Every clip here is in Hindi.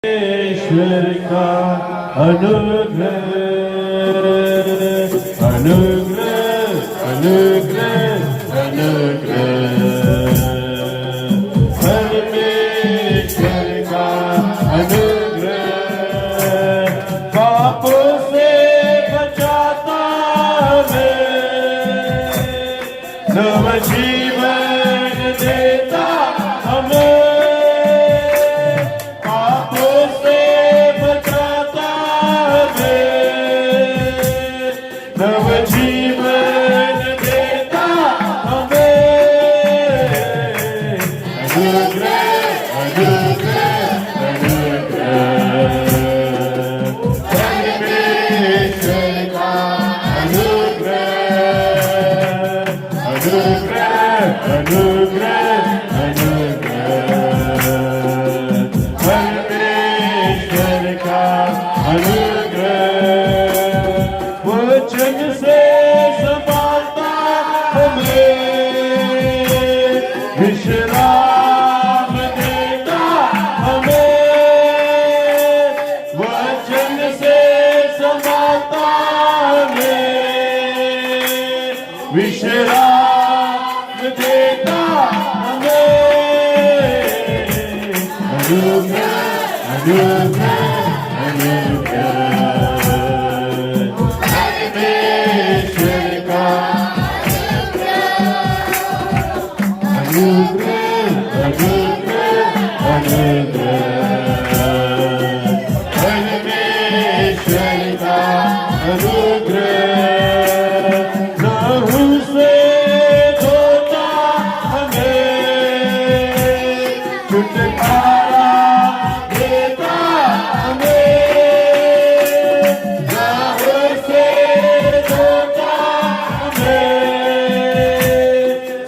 ईश्वर का अनुग्रह अनुग्रह अनुग्रह अनुग्रह परमेश्वर का अनुग्रह पापों से बचाता हमें नव जीवन देता हमें नव जीवन देता हमें अनुग्रह अनुग्रह अनुग्रह परमेश्वर का अनुग्रह अनुग्रह अनुग्रह अनुग्रह परमेश्वर का अनुग्रह वचन से संभालता हमें विश्राम देता हमें वचन से संभालता हमें विश्राम देता हमें अनुग्रह अनुग्रह अनुग्रह परमेश्वर का अनुग्रह लहू से धोता हमें छुटकारा देता हमें लहू से धोता हमें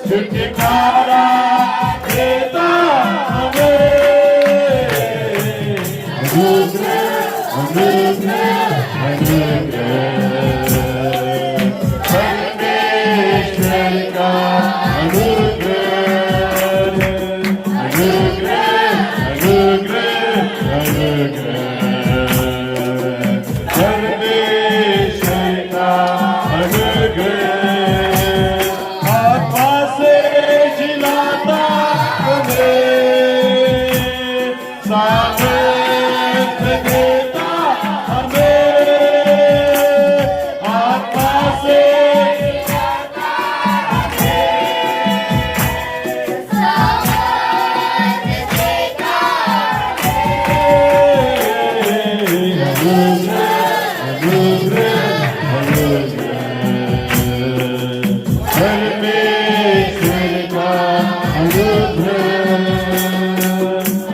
छुटकारा देता हमें अनुग्रह अनुग्रह अनुग्रह परमेश्वर का अनुग्रह अनुग्रह अनुग्रह अनुग्रह परमेश्वर का अनुग्रह आत्मा से जिलाता हमें सामर्थ्य देता हमें आत्मा से परमेश्वर का अनुग्रह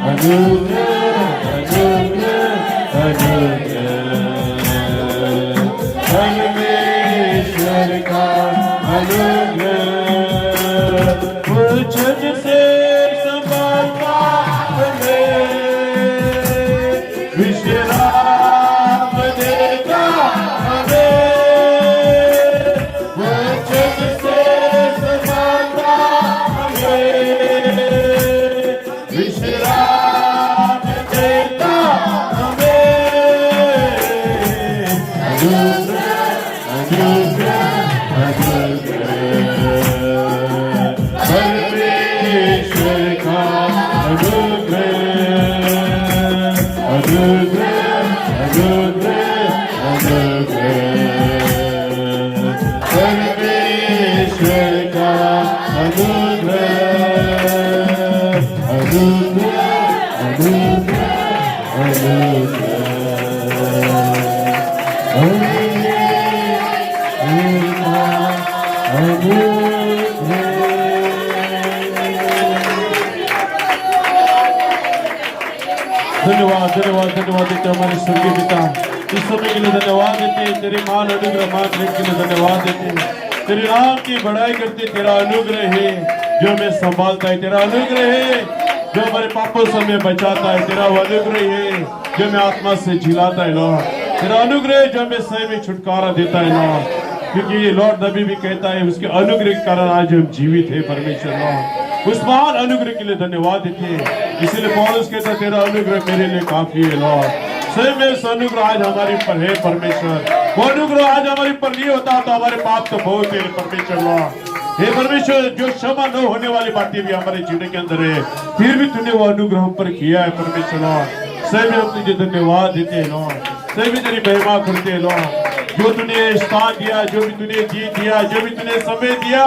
अनुग्रह अनुग्रह अनुग्रह परमेश्वर का अनुग्रह वचन से संभालता हमें विश्राम देता हमें वचन से संभालता हमें विश्राम देता हमें अनुग्रह अनुग्रह अनुग्रह परमेश्वर का अनुग्रह अनुग्रह अनुग्रह अनुग्रह परमेश्वर का अनुग्रह अनुग्रह अनुग्रह धन्यवाद धन्यवाद धन्यवाद देते हमारे स्वर्गीय पिता इस समय के लिए धन्यवाद देते तेरे मान अनुग्रह मान के लिए धन्यवाद देते तेरे नाम की बड़ाई करते तेरा अनुग्रह है जो हमें संभालता है तेरा अनुग्रह है जो हमारे पापों से हमें बचाता है तेरा वो अनुग्रह है जो हमें आत्मा से झिलाता है लॉर्ड तेरा अनुग्रह जो हमें सही में छुटकारा देता है लॉर्ड क्योंकि ये लॉर्ड नबी भी कहता है उसके अनुग्रह के कारण आज हम जीवित है परमेश्वर लॉर्ड उस महान अनुग्रह के लिए धन्यवाद देते हैं इसलिए पौलुस कहता तेरा अनुग्रह मेरे लिए काफी है लॉर्ड। सही में इस अनुग्रह आज हमारे पर है परमेश्वर। वो अनुग्रह आज हमारे पर नहीं होता तो हमारे पाप तो बहुत है परमेश्वर लॉर्ड। हे परमेश्वर, जो क्षमा न होने वाली बातें भी हमारे जीवन के अंदर है, फिर भी तूने वो अनुग्रह हम पर किया है परमेश्वर लॉर्ड। सही में हम तुझे धन्यवाद देते हैं लॉर्ड। सही में तेरी महिमा करते हैं लॉर्ड। जो तूने स्थान दिया, जो भी तूने जी दिया, जो भी तूने समय दिया,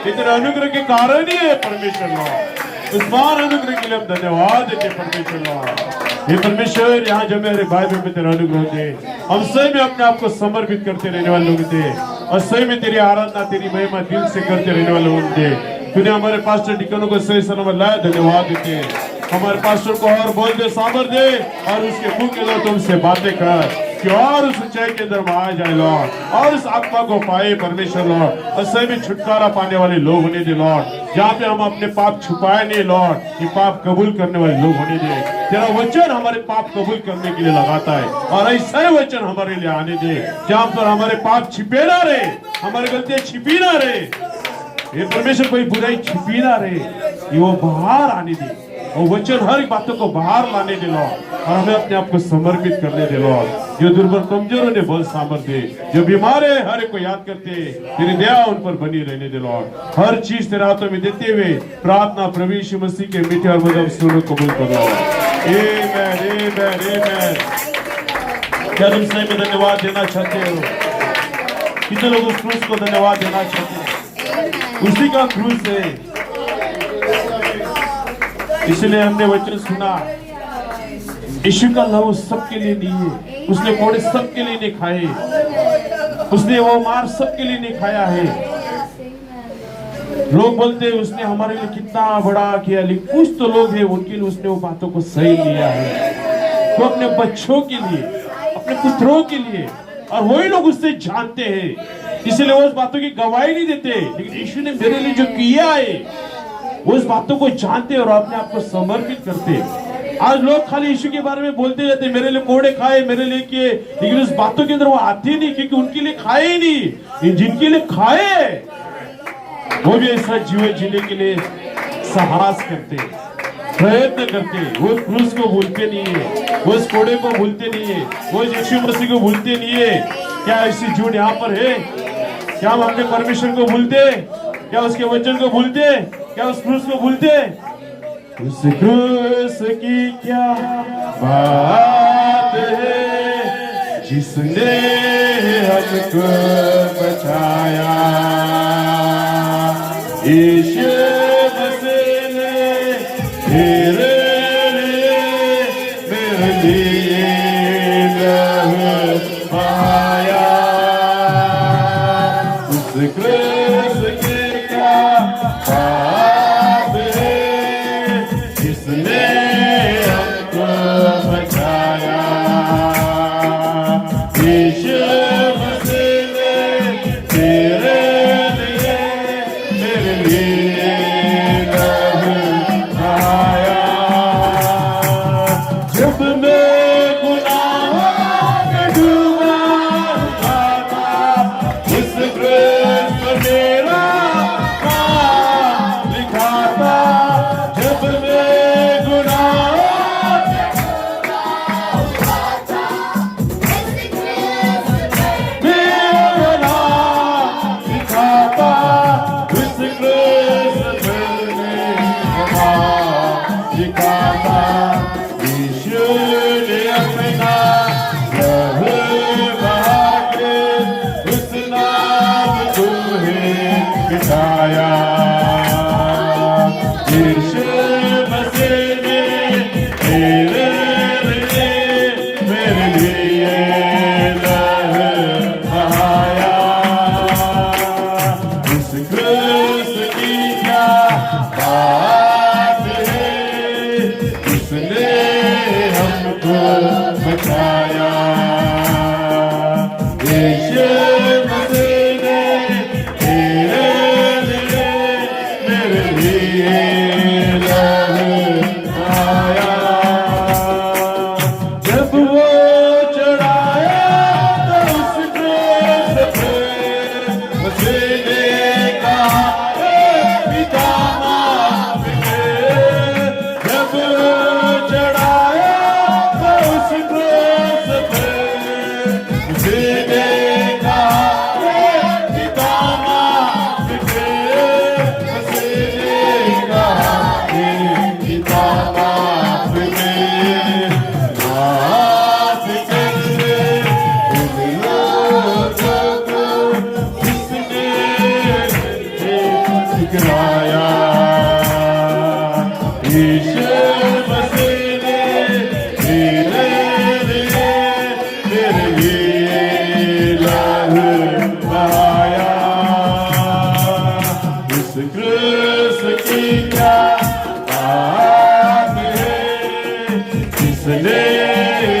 ये तेरे अनुग्रह के कारण ही है परमेश्वर लॉर्ड। उस महान अनुग्रह के लिए हम धन्यवाद देते हैं परमेश्वर लॉर्ड। हे परमेश्वर, यहाँ जब मेरे भाई बहन तेरा अनुग्रह दे, हम सही में अपने आप को समर्पित करते रहने वाले लोग थे और सही में तेरी आराधना, तेरी महिमा दिल से करते रहने वाले लोग थे। तूने हमारे पास्टर डिकनों को सही सलामत लाया, धन्यवाद देते हैं। हमारे पास्टर को और बोल दे, सामर दे और उसके मुंह के अंदर तुमसे बातें कर कि और उस ऊंचाई के अंदर आ जाए लॉर्ड और उस आत्मा को पाए परमेश्वर लॉर्ड। और सही में छुटकारा पाने वाले लोग होने दे लॉर्ड। जहाँ पे हम अपने पाप छुपाए नहीं लॉर्ड, ये पाप कबूल करने वाले लोग होने दे। तेरा वचन हमारे पाप कबूल करने के लिए लगाता है और ऐसा ही वचन हमारे लिए आने दे जहाँ पर हमारे पाप छिपे ना रहे, हमारी गलतियां छिपी ना रहे। ये परमेश्वर कोई बुराई छिपी ना रहे, ये वो बाहर आने दे और वचन हर एक बातों को बाहर लाने दे लॉर्ड और हमें अपने आप को समर्पित करने दे लॉर्ड। जो दुर्बल कमजोरों ने बल सामर्थ्य दे, जो बीमार है हर एक को याद करते तेरी दया उन पर बनी रहने दे लॉर्ड। हर चीज तेरे हाथों में देते हुए प्रार्थना प्रभु यीशु मसीह के मीठे और मधुर सुनो कबूल करो। आमीन आमीन आमीन। क्या तुम सही में धन्यवाद देना चाहते हो? कितने लोग उस क्रूस को धन्यवाद देना चाहते हैं? उसी का क्रूस है, इसलिए हमने वचन सुना। यीशु का लहू सबके लिए नहीं है, उसने कोड़े सबके लिए नहीं खाए, उसने वो मार सबके लिए नहीं खाया है। लोग बोलते हैं उसने हमारे लिए कितना बड़ा किया, लेकिन कुछ तो लोग हैं उनके लिए उसने वो बातों को सही लिया है। वो अपने बच्चों के लिए, अपने पुत्रों के लिए, और वही लोग उससे जानते हैं, इसलिए वो उस बातों की गवाही नहीं देते। लेकिन यीशु ने मेरे लिए जो किया है वो उस बातों को जानते और अपने आप को समर्पित करते। आज लोग खाली यीशु के बारे में बोलते रहते, मेरे लिए कोड़े खाए, मेरे लिए किए, लेकिन उस बातों के अंदर वो आते नहीं, क्योंकि उनके लिए खाए ही नहीं। जिनके लिए खाए वो भी ऐसा जीवन जीने के लिए साहस करते, प्रयत्न करते। वो क्रूस को भूलते नहीं है, वो उस कोड़े को भूलते नहीं है, वो यीशु मसीह को भूलते नहीं है। क्या ऐसी झूठ यहाँ पर है? क्या हम अपने परमेश्वर को भूलते? क्या उसके वचन को भूलते? क्या उस क्रूस को भूलते? उस क्रूस की क्या बात है जिसने हमको बचाया। यीशु मसीह ने मेरे लिए लहू बहाया। उस क्रूस की क्या बात है जिसने हमको बचाया। यीशु मसीह ने तेरे लिए मेरे लिए लहू बहाया। जब मैं गुनाह में डूबा था, उस क्रूस पर मेरा नाम लिखा था। जब मैं गुनाह मेरा नाम लिखा था, उस क्रूस पर मेरा नाम लिखा था। यीशु ने अपना लहू बहा के उस नाम को है मिटाया। यीशु मसीह ने मेरे लिए लहू बहाया। उस क्रूस की क्या बात है उसने हमको बचाया। यीशु मसीह ने मेरे लिए लहू बहाया। जब वो चढ़ाया तो उस क्रूस पे मसीह ने कहा, पिता माफ कर। जब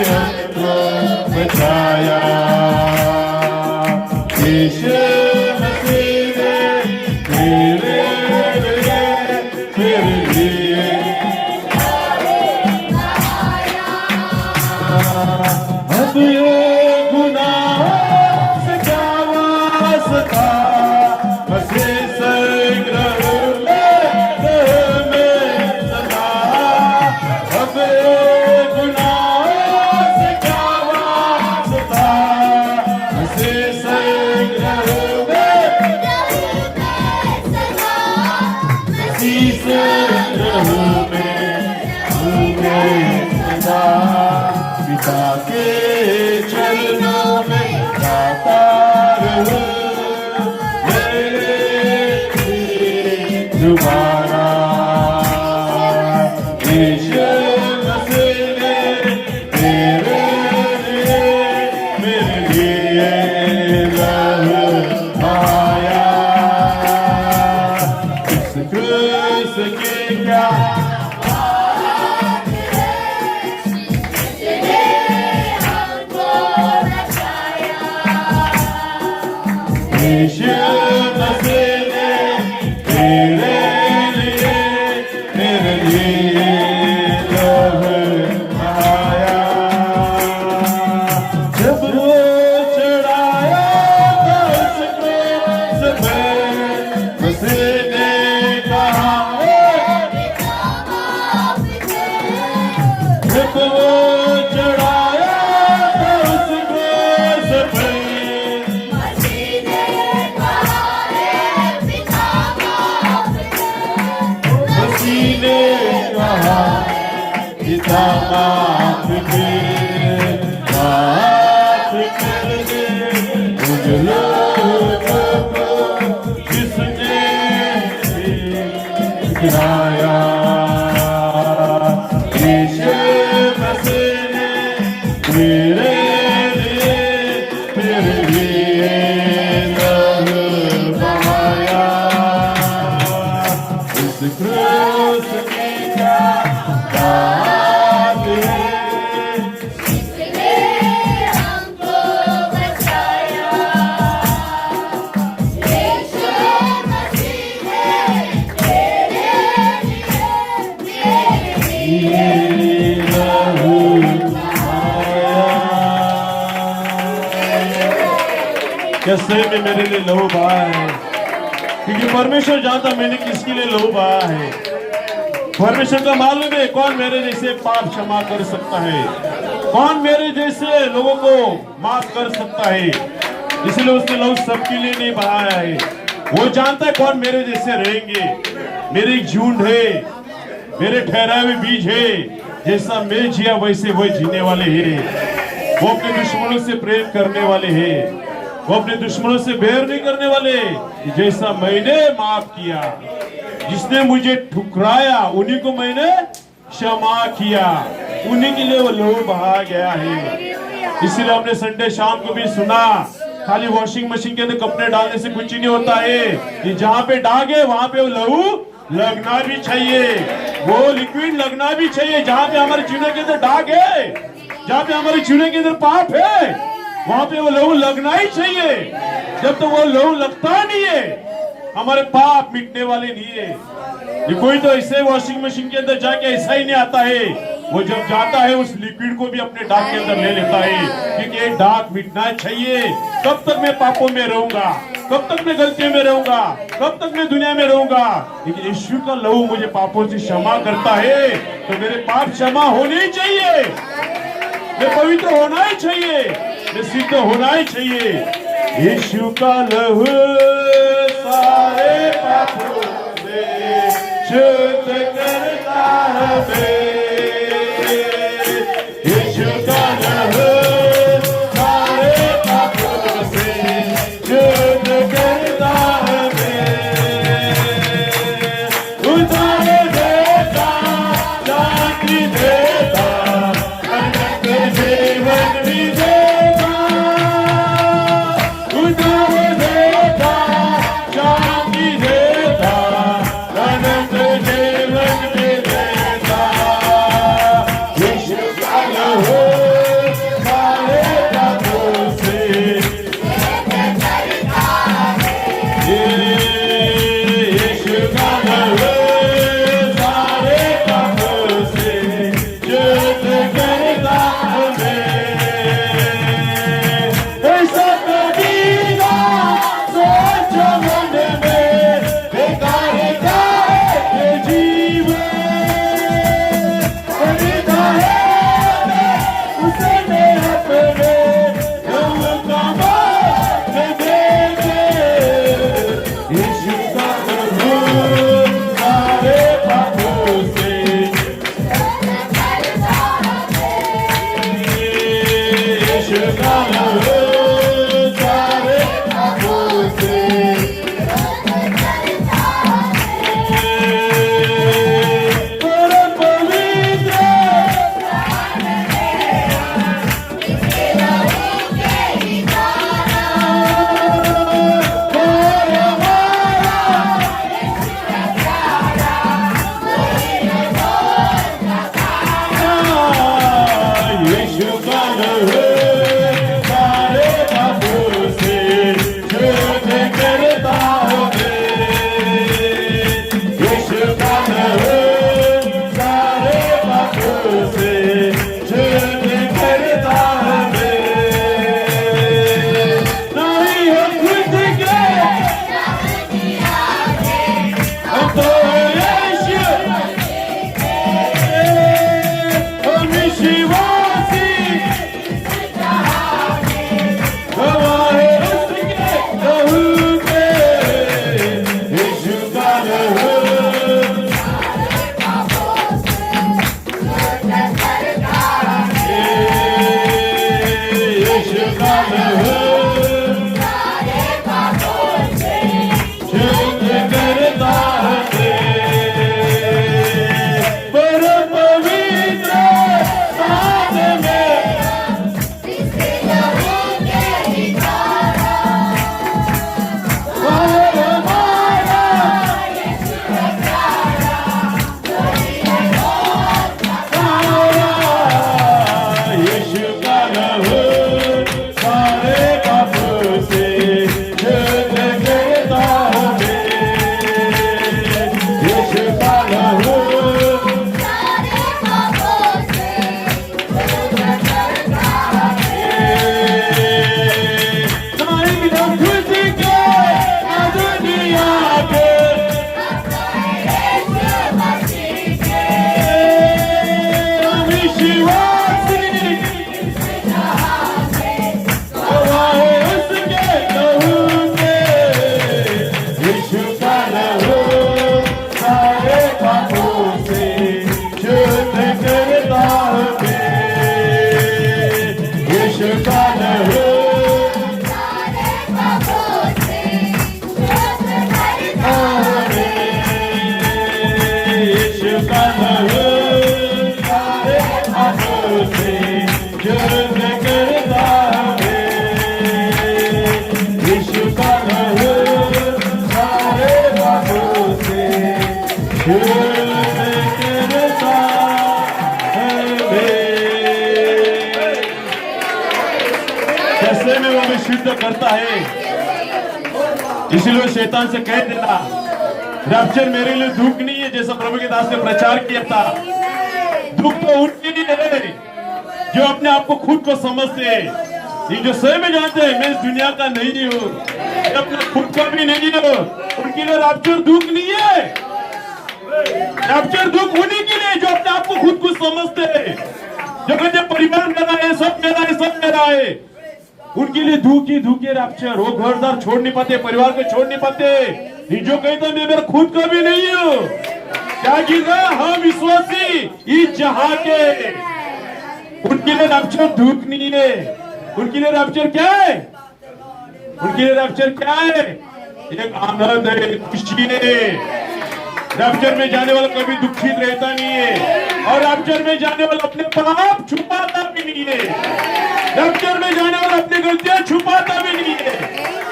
हमको बचाया। यीशु मसीह ने मेरे लिए अब ये गुनाह से क्या वास्ता, बसे संग्रह में सदा। अब ये गुनाह से क्या वास्ता, बसे संग्रह में सदा। पिता के चरणों में गाता रहूं दोबारा। यीशु मसीह ने मेरे लिए लहू बहाया। इस क्रूस की क्या यीशु मसीह ने मेरे लिए लहू बहाया। जब वो चढ़ाया था उस क्रूस पे, मसीह ने कहा जब वो चढ़ाया था उस क्रूस पे, पिता माफ कर दे उन लोगों को जिसने गिराया। यीशु मसीह ने मेरे लिए लहू बहाया। इस क्रूस की क्या बात है, इसने हमको बचाया। यीशु मसीह ने मेरे लिए लहू बहाया। कैसे में मेरे लिए लहू बहाया है, क्योंकि परमेश्वर जानता मैंने किसके लिए लहू बहाया है। परमेश्वर का मालूम है कौन मेरे जैसे पाप क्षमा कर सकता है, कौन मेरे जैसे लोगों को माफ कर सकता है। इसलिए उसने लहू सबके लिए नहीं बहाया है। वो जानता है कौन मेरे जैसे रहेंगे। मेरे एक झुंड है, मेरे ठहराए हुए बीज है, जैसा मैं जिया वैसे वो जीने वाले हैं। वो अपने दुश्मनों से प्रेम करने वाले हैं, वो अपने दुश्मनों से बैर नहीं करने वाले। जैसा मैंने माफ किया, जिसने मुझे ठुकराया उन्हीं को मैंने क्षमा किया, उन्हीं के लिए वो लहू बहा गया है। इसीलिए हमने संडे शाम को भी सुना, खाली वॉशिंग मशीन के अंदर कपड़े डालने से कुछ नहीं होता है। कि जहाँ पे दाग है वहां पे वो लहू लगना भी चाहिए, वो लिक्विड लगना भी चाहिए। जहाँ पे हमारे चूने के अंदर दाग है, जहाँ पे हमारे चूने के अंदर पाप है, वहां पे वो लहू लगना ही चाहिए। जब तो वो लहू लगता नहीं है, हमारे पाप मिटने वाले नहीं है। ये कोई तो ऐसे वॉशिंग मशीन के अंदर जाके ऐसा ही नहीं आता है। वो जब जाता है उस लिक्विड को भी अपने दाग के अंदर ले लेता है, क्योंकि एक दाग मिटना चाहिए। कब तक मैं पापों में रहूंगा, कब तक मैं गलतियों में रहूंगा, कब तक मैं दुनिया में रहूंगा। लेकिन यीशु का लहू मुझे पापों से क्षमा करता है, तो मेरे पाप क्षमा होने ही चाहिए, मैं पवित्र होना ही चाहिए, मैं सिद्ध होना ही चाहिए। यीशु का लहू सारे पापों से शुद्ध करता है। यीशु का लहू सारे पापों से शुद्ध करता है। उतार देता, शांति देता, अनंत जीवन भी देता। उतार देता, उसने अपने दिल का बात दे दे यीशु का लहू सारे पापों से यीशु का लहू सारे पापों से परम पवित्र यीशु का लहू सारे पापों से शुद्ध करता है यीशु का लहू सारे पापों से शुद्ध करता है नहीं हो खुद के हम तो यीशु हम विश्वासी गवाहे उसके लहू के यीशु का लहू यीशु का लहू शुद्ध करता है परम पवित्र साथ में यीशु का लहू सारे पापों से शुद्ध करता है यीशु का लहू नहीं हो खुद के ना दुनिया के हम विश्वासी गवाहे उसके लहू के यीशु का लहू सारे पापों से शुद्ध करता है यीशु का लहू यीशु का लहू सारे पापों से शुद्ध करता है यीशु का लहू सारे पापों से शुद्ध करता है कैसे में वो हमें शुद्ध करता है इसीलिए शैतान से कह देना रैप्चर मेरे लिए दुख नहीं है जैसा प्रभु के दास ने प्रचार किया था दुख तो उनके लिए है जो अपने आप को खुद को समझते हैं ये जो सही में जानते हैं मैं इस दुनिया का नहीं हूँ मैं अपने खुद का भी नहीं हूँ उनके लिए रैप्चर दुख नहीं है रैप्चर दुख उन्हीं के लिए जो अपने आप को खुद को समझते हैं जो कहते हैं, परिवार मेरा है सब मेरा है सब मेरा है उनके लिए दुख ही रैप्चर वो घर द्वार छोड़ नहीं पाते परिवार को छोड़ नहीं पाते ये जो कहता मैं मेरा खुद का भी नहीं हूँ क्या कीजिए हम विश्वासी इस जहां के उनके लिए रैप्चर दुख नहीं है उनके लिए रैप्चर क्या है उनके लिए रैप्चर क्या है एक आनंद है खुशी है रैप्चर में जाने वाला कभी दुखित रहता नहीं है और रैप्चर में जाने वाला अपने पाप छुपाता भी नहीं है रैप्चर में जाने वाला अपनी गलतियां छुपाता भी नहीं है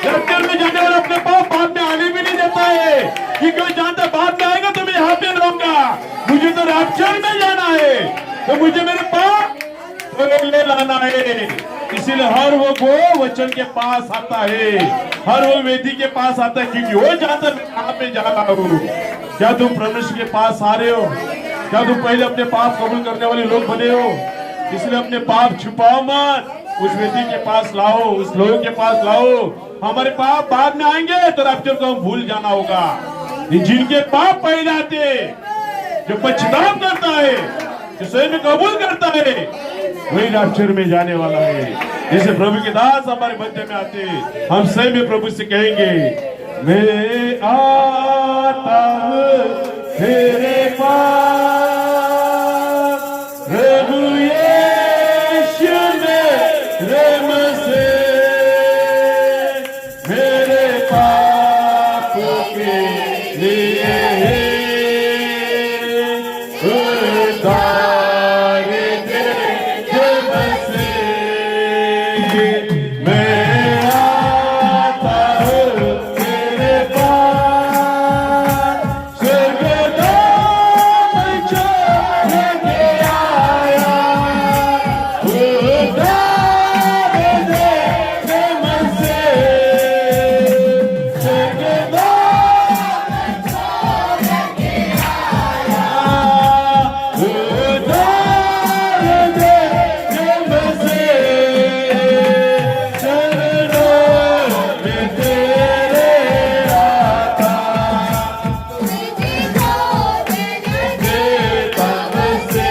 रैप्चर में जाने वाला अपने पाप बाद में आने भी नहीं देता है क्योंकि वो जानता बाद में आएगा तो मैं यहाँ पे रहूंगा मुझे तो रैप्चर में जाना है तो मुझे मेरे पाप ले लाना है इसीलिए हर वो वचन के पास आता है हर वो वेदी के पास आता है क्योंकि वो जानता मैं कहाँ पे जा रहा हूँ क्या तुम परमेश्वर के पास आ रहे हो क्या तुम पहले अपने पाप कबूल करने वाले लोग बने हो इसलिए अपने पाप छुपाओ मत उस व्यक्ति के पास लाओ उस लोगों के पास लाओ हमारे पाप बाद में आएंगे तो रैप्चर को हम भूल जाना होगा जिनके पाप पहले आते जो पश्चाताप करता है जो सही में कबूल करता है वही राष्ट्र में जाने वाला है। जैसे प्रभु के दास हमारे मध्य में आते, हम स्वयं में प्रभु से कहेंगे, मैं आता हूँ तेरे पास, प्रभु यीशु मेरे मुझसे, मेरे पाप के लिए उद्धार दे मुझसे। मैं आता हूँ तेरे पास, स्वर्गधाम छोड़ के आया, उद्धार दे मुझसे। स्वर्गधाम छोड़ के आया, उद्धार दे मुझसे। चरणों में तेरे आता, देता मुझसे।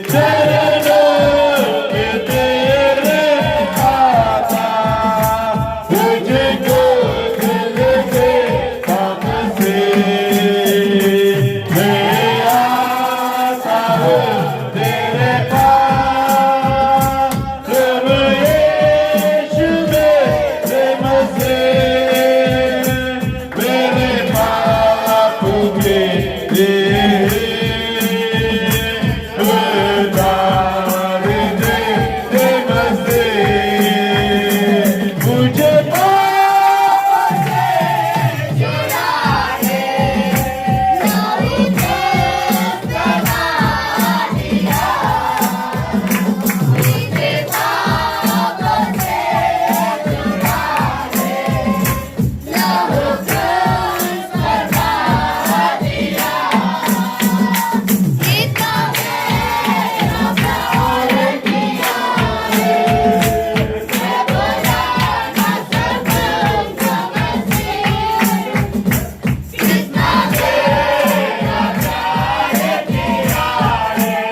चरणों में तेरे आता, तुझको दिल देता मुझसे। मैं आता हूँ तेरे पास, प्रभु यीशु मेरे मुझसे, मेरे पाप के लिए उद्धार दे मुझसे। मुझे पाप से छुड़ा ले, नवी देश बना दिया। मुझे पाप से छुड़ा ले, लहू क्रूस बना दिया। इतना मेरा प्यार किया है,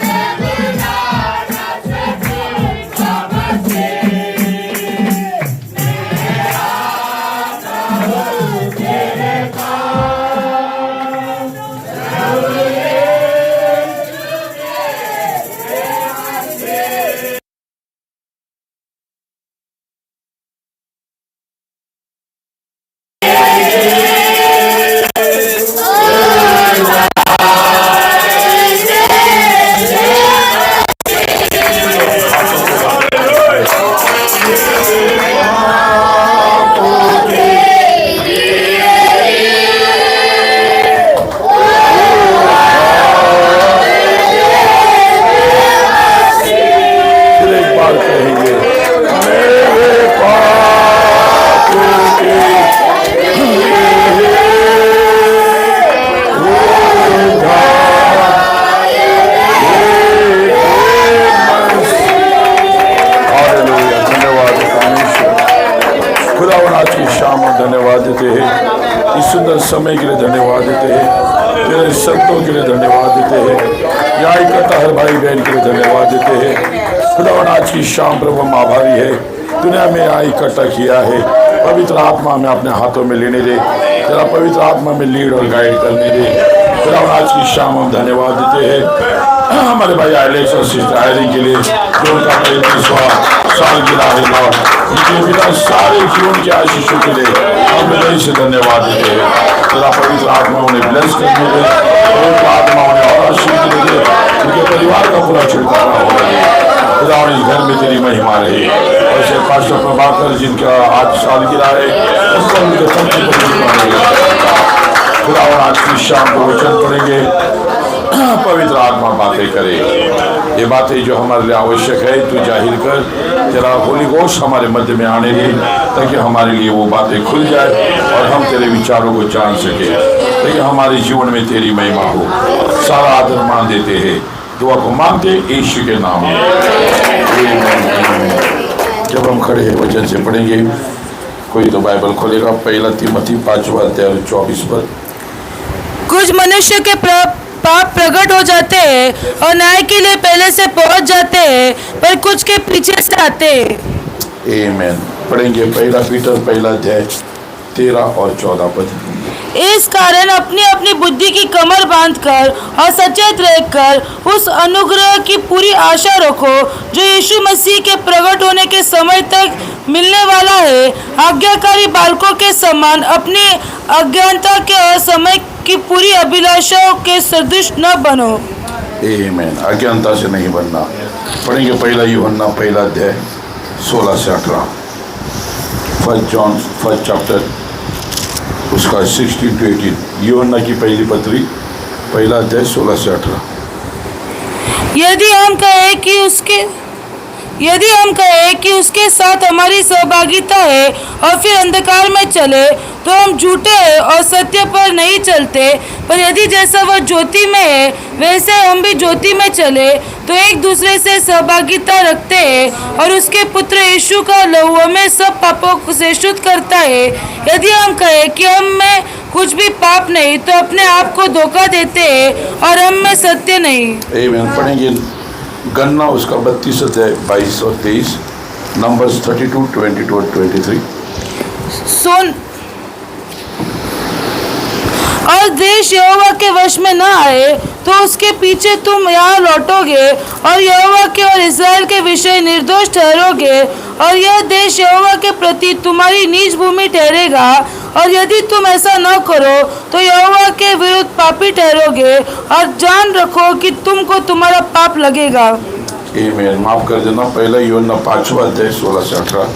मैं भुला ना सकूंगा मसीह। इतना मेरा प्यार किया है, मैं भुला ना सकूंगा मसीह। मैं आता हूँ तेरे पास, प्रभु यीशु। फिर एक बार कहेंगे, मेरे पाप के हालेलुया। धन्यवाद परमेश्वर, खुदावन आज की शाम और धन्यवाद देते हैं, इस सुंदर समय के लिए धन्यवाद देते हैं, तेरे संतों के लिए धन्यवाद देते हैं, यहाँ इकट्ठा हर भाई बहन के लिए धन्यवाद देते हैं। खुदावन आज की शाम प्रभु हम आभारी है, तूने हमें यहाँ इकट्ठा किया है। पवित्र आत्मा हमें अपने हाथों में लेने दे, तेरा पवित्र आत्मा में लीड और गाइड करने दे। खुदावन आज की शाम हम धन्यवाद देते हैं हमारे भाई एलेक्स और सिस्टर आयरी के लिए, जो उनका 35वां साल गिरा है लॉर्ड, उनके पिता सारे जीवन के आशीषों के लिए हम हृदय से धन्यवाद देते हैं। तेरा पवित्र आत्मा उन्हें ब्लेस करने दे, पवित्र आत्मा उन्हें और आशीष दे, उनके परिवार का पूरा छुटकारा हो रहा है। खुदावन इस घर में तेरी महिमा रही। ऐसे पास्टर प्रभाकर जिनका आज सालगिरह है, उसको उनके संत खुदावन आज की शाम को वचन पढ़ेंगे, पवित्र आत्मा बातें करे। ये बातें जो हमारे लिए आवश्यक है तू जाहिर कर, तेरा होली घोष हमारे मध्य में आने दे, ताकि हमारे लिए वो बातें खुल जाए और हम तेरे विचारों को जान सके, ताकि हमारे जीवन में तेरी महिमा हो। सारा आदर मान देते हैं, दुआ को मांगते यीशु के नाम में। जब हम खड़े हैं वचन से पढ़ेंगे, कोई तो बाइबल खोलेगा, पहला तिमोथी 5वां अध्याय 24 पर। कुछ मनुष्य के पाप प्रकट हो जाते हैं और न्याय के लिए पहले से पहुंच जाते हैं, पर कुछ के पीछे से आते हैं। आमीन। पढ़ेंगे पहला पीटर पहला अध्याय 13 और 14 पद। इस कारण अपनी अपनी बुद्धि की कमर बांधकर और सचेत रहकर उस अनुग्रह की पूरी आशा रखो जो यीशु मसीह के प्रकट होने के समय तक मिलने वाला है। आज्ञाकारी बालकों के समान अपनी अज्ञानता के और समय की पूरी अभिलाषाओं के सदृश न बनो। आमीन। अज्ञानता से नहीं बनना। पढ़ेंगे पहला यूहन्ना पहला अध्याय 16 से 18। फर्स्ट जॉन फर्स्ट चैप्टर उसका 16 to 18। यूहन्ना की पहली पत्री पहला अध्याय 16 से 18। यदि हम कहें कि उसके साथ हमारी सहभागिता है और फिर अंधकार में चले तो हम झूठे हैं और सत्य पर नहीं चलते। पर यदि जैसा वह ज्योति में है वैसे हम भी ज्योति में चले तो एक दूसरे से सहभागिता रखते हैं और उसके पुत्र यीशु का लहू हमें सब पापों से शुद्ध करता है। यदि हम कहें कि हम में कुछ भी पाप नहीं तो अपने आप को धोखा देते हैं और हम में सत्य नहीं। आमीन। पढ़ेंगे गन्ना उसका 32 अध्याय 22 और 23। नंबर्स 32, 22 और 23। सुन और देश यहोवा के वश में न आए तो उसके पीछे तुम यहाँ लौटोगे और यहोवा के और इस्राएल के विषय निर्दोष ठहरोगे और यह देश यहोवा के प्रति तुम्हारी नीच भूमि ठहरेगा। और यदि तुम ऐसा न करो तो यहोवा के विरुद्ध पापी ठहरोगे और जान रखो कि तुमको तुम्हारा पाप लगेगा। आमीन। माफ कर देना। पहला यूहन्ना 5वां अध्याय 16 से 18।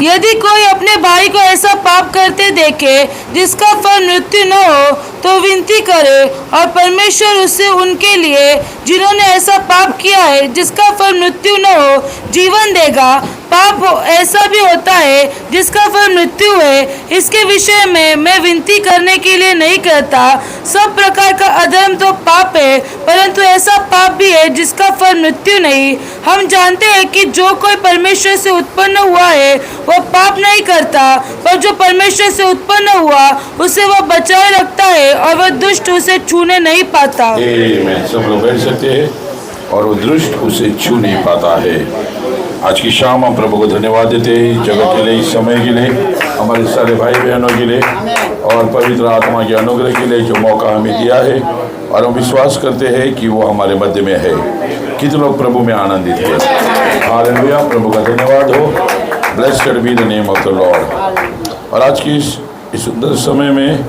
यदि कोई अपने भाई को ऐसा पाप करते देखे जिसका फल मृत्यु न हो तो विनती करे और परमेश्वर उससे उनके लिए जिन्होंने ऐसा पाप किया है जिसका फल मृत्यु न हो जीवन देगा। पाप ऐसा भी होता है जिसका फल मृत्यु है। इसके विषय में मैं विनती करने के लिए नहीं कहता। सब प्रकार का अधर्म तो पाप है परंतु ऐसा पाप भी है जिसका फल मृत्यु नहीं। हम जानते हैं कि जो कोई परमेश्वर से उत्पन्न हुआ है वह पाप नहीं करता, पर जो परमेश्वर से उत्पन्न हुआ उसे वह बचाए रखता है और वह दुष्ट उसे छूने नहीं पाता। आमीन। सब लोग बैठ सकते हैं। और वो दुष्ट उसे छू नहीं पाता है। आज की शाम हम प्रभु को धन्यवाद देते हैं इस जगह के लिए, इस समय के लिए, हमारे सारे भाई बहनों के लिए और पवित्र आत्मा के अनुग्रह के लिए जो मौका हमें दिया है। और हम विश्वास करते हैं कि वो हमारे मध्य में है। कितने लोग प्रभु में आनंदित हैं। हालेलुया। प्रभु का धन्यवाद हो। Blessed be the name of the Lord. और आज की इस सुंदर समय में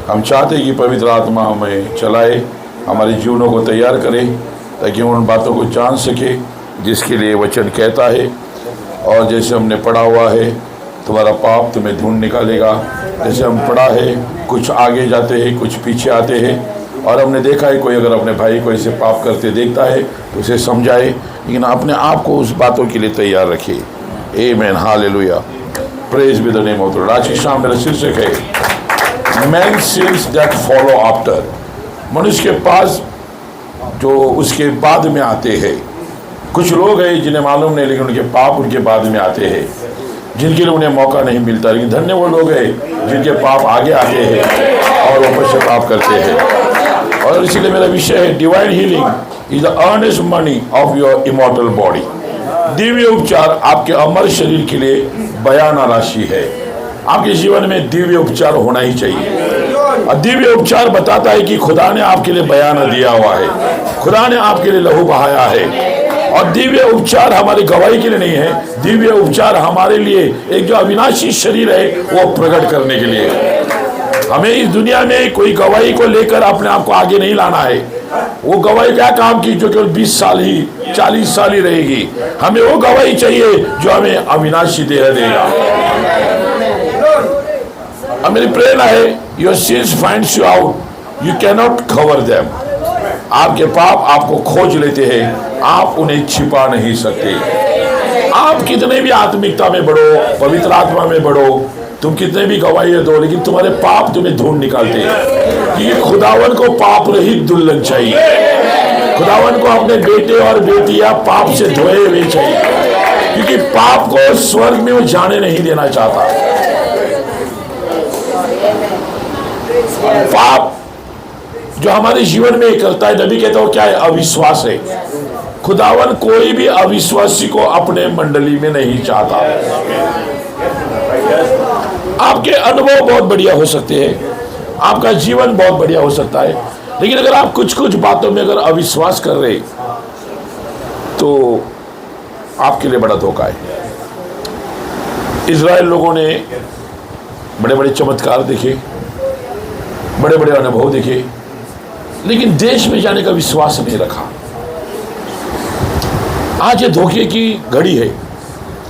हम चाहते हैं कि पवित्र आत्मा हमें चलाए, हमारे जीवनों को तैयार करे ताकि हम उन बातों को जान सके जिसके लिए वचन कहता है। और जैसे हमने पढ़ा हुआ है तुम्हारा पाप तुम्हें ढूंढ निकालेगा, जैसे हम पढ़ा है कुछ आगे जाते हैं कुछ पीछे आते हैं। और हमने देखा है कोई अगर अपने भाई को ऐसे पाप करते देखता है तो उसे समझाए, लेकिन अपने आप को उस बातों के लिए तैयार रखे। आमीन। Hallelujah. Praise be the name of the Lord. आज की शाम मेरा शीर्षक है man since that follow after. मनुष्य के पास जो उसके बाद में आते हैं। कुछ लोग हैं जिन्हें मालूम नहीं लेकिन उनके पाप उनके बाद में आते हैं, जिनके लिए उन्हें मौका नहीं मिलता। लेकिन धन्य वो लोग हैं जिनके पाप आगे आते हैं और वो पश्चाताप करते हैं। और इसलिए मेरा विषय है divine healing is the earnest money of your immortal body. Divya उपचार आपके अमर शरीर के लिए बयाना राशि है। आपके जीवन में दिव्य उपचार होना ही चाहिए। और दिव्य उपचार बताता है कि खुदा ने आपके लिए बयाना दिया हुआ है, खुदा ने आपके लिए लहू बहाया है। और दिव्य उपचार हमारी गवाही के लिए नहीं है, दिव्य उपचार हमारे लिए एक जो अविनाशी शरीर है वो प्रकट करने के लिए। हमें इस दुनिया में कोई गवाही को लेकर अपने आप को आगे नहीं लाना है। वो गवाही क्या काम की जो केवल 20 साल ही 40 साल ही रहेगी। हमें वो गवाही चाहिए जो हमें अविनाशी देह देगा। अब मेरी प्रेरणा है your sins finds you out, you cannot cover them. आपके पाप आपको खोज लेते हैं, आप उन्हें छिपा नहीं सकते। आप कितने भी आत्मिकता में बढ़ो, पवित्र आत्मा में बढ़ो, तुम कितने भी गवाही दो, लेकिन तुम्हारे पाप तुम्हें ढूंढ निकालते हैं। क्योंकि खुदावन को पाप रहित दुल्हन चाहिए। खुदावन को अपने बेटे और बेटियां पाप से धोए हुए चाहिए, क्योंकि पाप को स्वर्ग में वो जाने नहीं देना चाहता। पाप जो हमारे जीवन में करता है, नबी कहता है क्या है? अविश्वास है। खुदावन कोई भी अविश्वासी को अपने मंडली में नहीं चाहता। आपके अनुभव बहुत बढ़िया हो सकते हैं, आपका जीवन बहुत बढ़िया हो सकता है, लेकिन अगर आप कुछ कुछ बातों में अगर अविश्वास कर रहे तो आपके लिए बड़ा धोखा है। इजराइल लोगों ने बड़े बड़े चमत्कार देखे, बड़े बड़े अनुभव देखे, लेकिन देश में जाने का विश्वास नहीं रखा। आज ये धोखे की घड़ी है।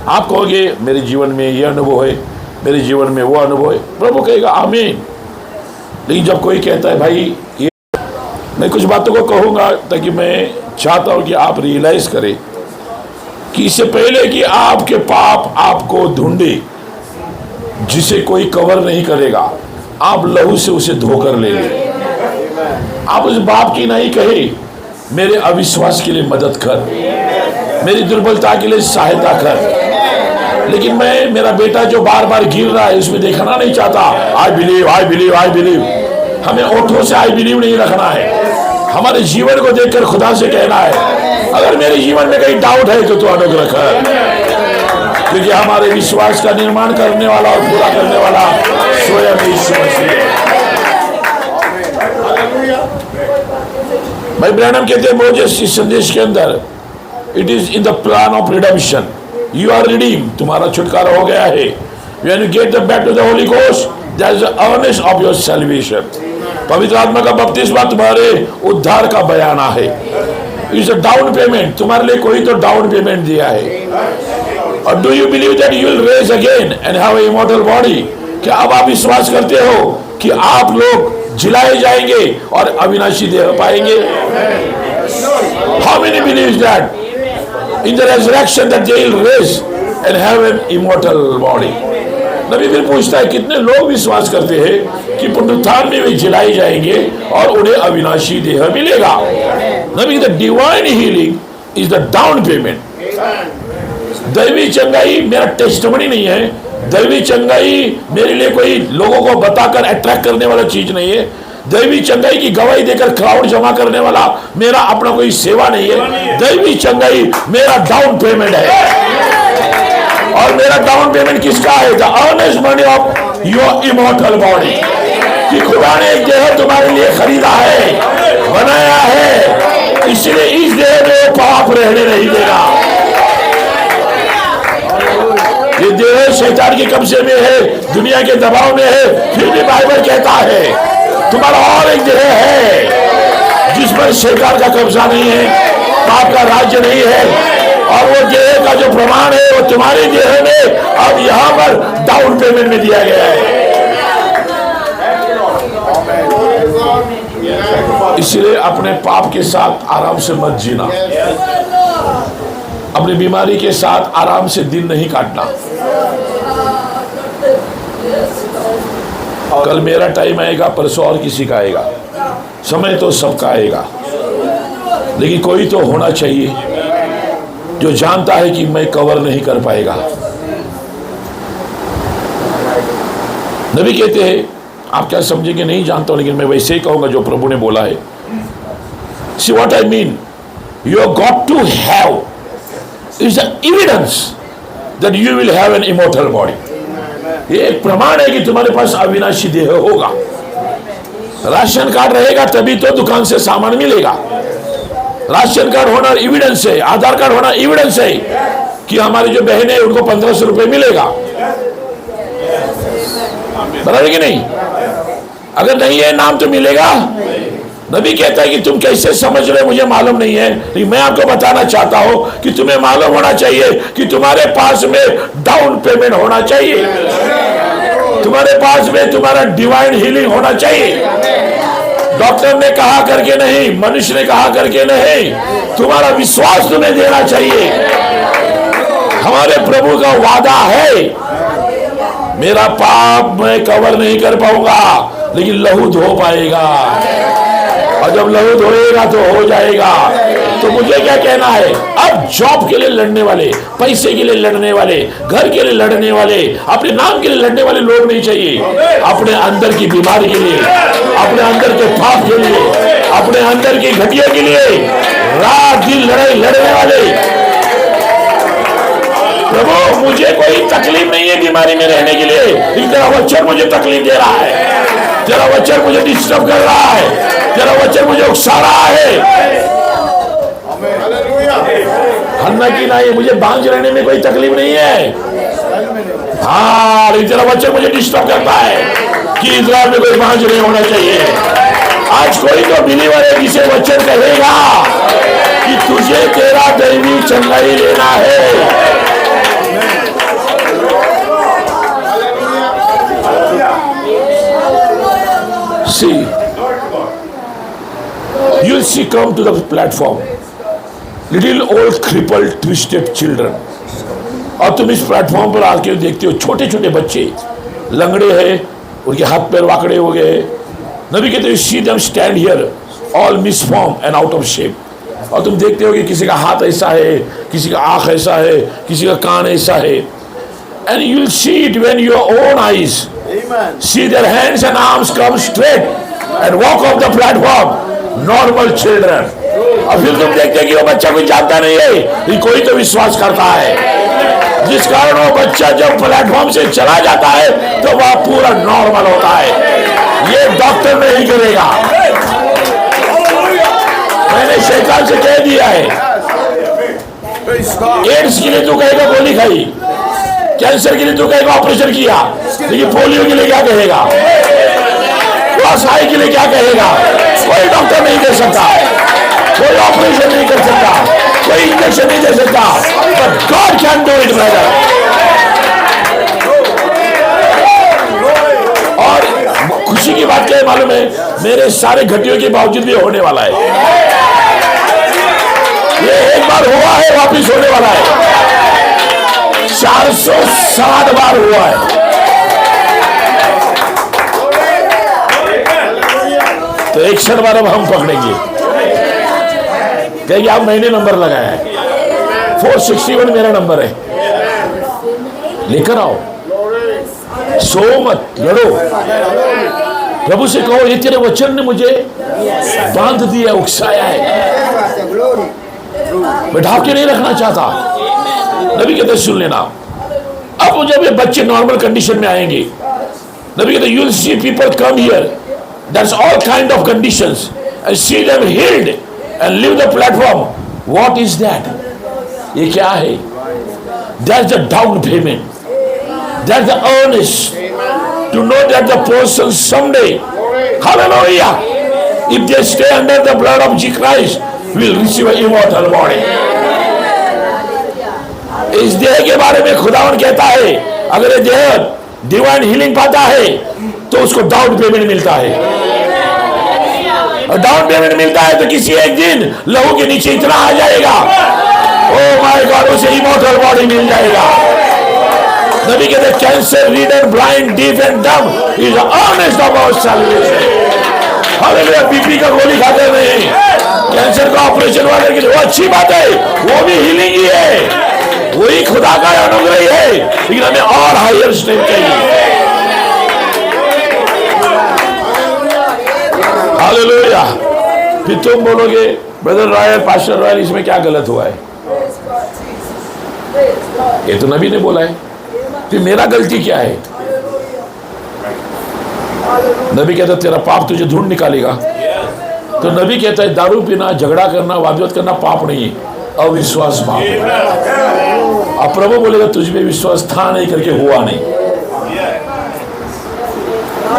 आप कहोगे मेरे जीवन में ये अनुभव है, मेरे जीवन में वो अनुभव है, प्रभु कहेगा आमीन। लेकिन जब कोई कहता है भाई ये, मैं कुछ बातों को कहूंगा ताकि मैं चाहता हूं कि आप रियलाइज करें कि इससे पहले कि आपके पाप आपको ढूंढे, जिसे कोई कवर नहीं करेगा, आप लहू से उसे धोकर ले लें। आप उस बाप की नहीं कहे मेरे अविश्वास के लिए मदद कर, मेरी दुर्बलता के लिए सहायता कर, लेकिन मैं मेरा बेटा जो बार बार गिर रहा है उसमें देखना नहीं चाहता। I believe, I believe, I believe. हमें ओठों से आई बिलीव नहीं रखना है, हमारे जीवन को देखकर खुदा से कहना है अगर मेरे जीवन में कहीं डाउट है तो तू अनुग्रह कर, क्योंकि हमारे विश्वास का निर्माण करने वाला और पूरा करने वाला स्वयं यीशु मसीह है। भाई ब्रैनम कहते हैं मोजेस इस संदेश के अंदर, it is in the plan of redemption, you are redeem, तुम्हारा छुटकारा हो गया है। When you get the back to the Holy Ghost, that is the earnest of your salvation. पवित्र आत्मा का बपतिस्मा तुम्हारे उद्धार का बयाना है। इट्स अ डाउन पेमेंट, तुम्हारे लिए कोई तो डाउन पेमेंट दिया है। और do you believe that you will raise again and have a immortal body? क्या अब आप विश्वास करते हो कि आप लोग जिलाए जाएंगे और अविनाशी देह पाएंगे? How many believes that in the resurrection that they will raise and have an immortal body? नबी फिर पूछता है कितने लोग विश्वास करते हैं कि पुनरुत्थान में वे जिलाए जाएंगे और उन्हें अविनाशी देह मिलेगा? नबी the divine healing is the down payment. दैवी चंगाई मेरा टेस्टमनी नहीं है, दैवी चंगाई मेरे लिए कोई लोगों को बताकर अट्रैक्ट करने वाला चीज नहीं है, दैवी चंगाई की गवाही देकर क्राउड जमा करने वाला मेरा अपना कोई सेवा नहीं है। दैवी चंगाई मेरा डाउन पेमेंट है। और मेरा डाउन पेमेंट किसका है? The earnest money of your immortal body. कि खुदा ने एक देह तुम्हारे लिए खरीदा है, बनाया है, इसलिए इस देह में पाप रहने नहीं देगा। ये देह शैतान के कब्जे में है, दुनिया के दबाव में है, फिर भी बाइबल कहता है तुम्हारा और एक देह है जिस पर शैतान का कब्जा नहीं है, पाप का राज्य नहीं है, और वो देह का जो प्रमाण है वो तुम्हारे देह में अब यहां पर डाउन पेमेंट में दिया गया है। इसलिए अपने पाप के साथ आराम से मत जीना, अपनी बीमारी के साथ आराम से दिन नहीं काटना। कल मेरा टाइम आएगा, परसों और किसी का आएगा, समय तो सबका आएगा, लेकिन कोई तो होना चाहिए जो जानता है कि मैं कवर नहीं कर पाएगा। नबी कहते हैं, आप क्या समझेंगे नहीं जानता हूं, लेकिन मैं वैसे ही कहूंगा जो प्रभु ने बोला है। See what I mean? You have got to have is the evidence that you will have an immortal body. ये एक प्रमाण है कि तुम्हारे पास अविनाशी देह होगा। राशन कार्ड रहेगा तभी तो दुकान से सामान मिलेगा। राशन कार्ड होना एविडेंस है, आधार कार्ड होना एविडेंस है कि हमारी जो बहन है उनको 1500 रुपए मिलेगा। बराबर कि नहीं? अगर नहीं है नाम तो मिलेगा। नबी कहता है कि तुम कैसे समझ रहे मुझे मालूम नहीं है, लेकिन मैं आपको बताना चाहता हूं कि तुम्हें मालूम होना चाहिए कि तुम्हारे पास में डाउन पेमेंट होना चाहिए, तुम्हारे पास में तुम्हारा डिवाइन हीलिंग होना चाहिए। डॉक्टर ने कहा करके नहीं, मनुष्य ने कहा करके नहीं, तुम्हारा विश्वास तुम्हें देना चाहिए। हमारे प्रभु का वादा है, मेरा पाप मैं कवर नहीं कर पाऊंगा, लेकिन लहू धो पाएगा, और जब लहू धोएगा तो हो जाएगा। तो मुझे क्या कहना है, अब जॉब के लिए लड़ने वाले, पैसे के लिए लड़ने वाले, घर के लिए लड़ने वाले, अपने नाम के लिए लड़ने वाले लोग नहीं चाहिए। अपने अंदर की बीमारी के लिए, अपने अंदर के पाप के लिए, अपने अंदर की घटिया के लिए रात दिन लड़ाई लड़ने वाले। प्रभु मुझे कोई तकलीफ नहीं है बीमारी में रहने के लिए, लेकिन तेरा वचन मुझे तकलीफ दे रहा है, तेरा वचन मुझे डिस्टर्ब कर रहा है, तेरा वचन मुझे उकसा रहा है। हन्ना की नहीं, मुझे बांझ रहने में कोई तकलीफ नहीं है। हाँ, लेकिन तेरा वचन मुझे डिस्टर्ब करता है कि इज़राइल में कोई बांझ नहीं होना चाहिए। आज कोई तो बिलीवर है जिसे वचन कहेगा कि तुझे तेरा दैवी चंगाई लेना है। See, you'll see come to the platform, little old crippled twisted children, और तुम इस प्लेटफॉर्म पर आके देखते हो छोटे छोटे बच्चे लंगड़े हैं, उनके हाथ पैर वाकड़े हो गए। नबी कहते हो see them stand here all misformed and out of shape, और तुम देखते हो कि किसी का हाथ ऐसा है, किसी का आँख ऐसा है, किसी का कान ऐसा है, and you'll see it when your own eyes see their hands and arms come straight and walk off the platform, normal children। और फिर तुम देखते कि वो बच्चा कुछ जानता नहीं है, ये कोई तो विश्वास करता है, जिस कारण वो बच्चा जब प्लेटफॉर्म से चला जाता है तो वह पूरा नॉर्मल होता है। ये डॉक्टर नहीं करेगा। मैंने शैतान से कह दिया है, एड्स के लिए तू कहेगा गोली खाई, कैंसर के लिए तू कहेगा ऑपरेशन किया, लेकिन पोलियो के लिए क्या कहेगा, के लिए क्या कहेगा? कोई डॉक्टर नहीं दे सकता, कोई ऑपरेशन नहीं कर सकता, कोई इंजेक्शन नहीं दे सकता, but God can do it brother. और खुशी की बात क्या है मालूम है, मेरे सारे घटियों के बावजूद भी होने वाला है। ये एक बार हुआ है, वापिस होने वाला है। 407 बार हुआ है। तो 61 बार अब हम पकड़ेंगे, कहेंगे आप मैंने नंबर लगाया है, 461 मेरा नंबर है, लेकर आओ, सो मत, लड़ो, प्रभु से कहो ये तेरे वचन ने मुझे बांध दिया, उकसाया है, मैं ढाक के नहीं रखना चाहता। नबी कहते सुन लेना, अब जब ये बच्चे नॉर्मल कंडीशन में आएंगे, नबी कहते you will see people come here, that's all kind of conditions, and see them healed and leave the platform. What is that? ये क्या है? That's the down payment, that's the earnest to know that the person someday, hallelujah, if they stay under the blood of Jesus Christ, will receive an immortal body. इस देह के बारे में खुदावन कहता है, अगर ये देह डिवाइन हीलिंग पाता है तो उसको डाउन पेमेंट मिलता है, और डाउन पेमेंट मिलता है तो किसी एक दिन लहू के नीचे इतना आ जाएगा, ओ माय गॉड, उसे इमॉर्टल बॉडी मिल जाएगा। नबी कहते cancer, reader, blind, deaf and dumb is the earnest of our salvation. Hallelujah. BP का गोली खाते नहीं, कैंसर का ऑपरेशन वाले के लिए वो अच्छी बात है, वो भी हीलिंग ही है, वही खुदा का अनुग्रह है, लेकिन हमें और हायर स्टेप चाहिए। हालेलुया। फिर तुम बोलोगे ब्रदर रॉयल, पास्टर रॉयल, इसमें क्या गलत हुआ है? ये तो नबी ने बोला है, फिर मेरा गलती क्या है? नबी कहता तेरा पाप तुझे ढूंढ निकालेगा। तो नबी कहता है दारू पीना, झगड़ा करना, वादविवाद करना पाप नहीं है, अविश्वास पाप है। अब प्रभु बोलेगा तुझ में विश्वास था नहीं करके हुआ नहीं।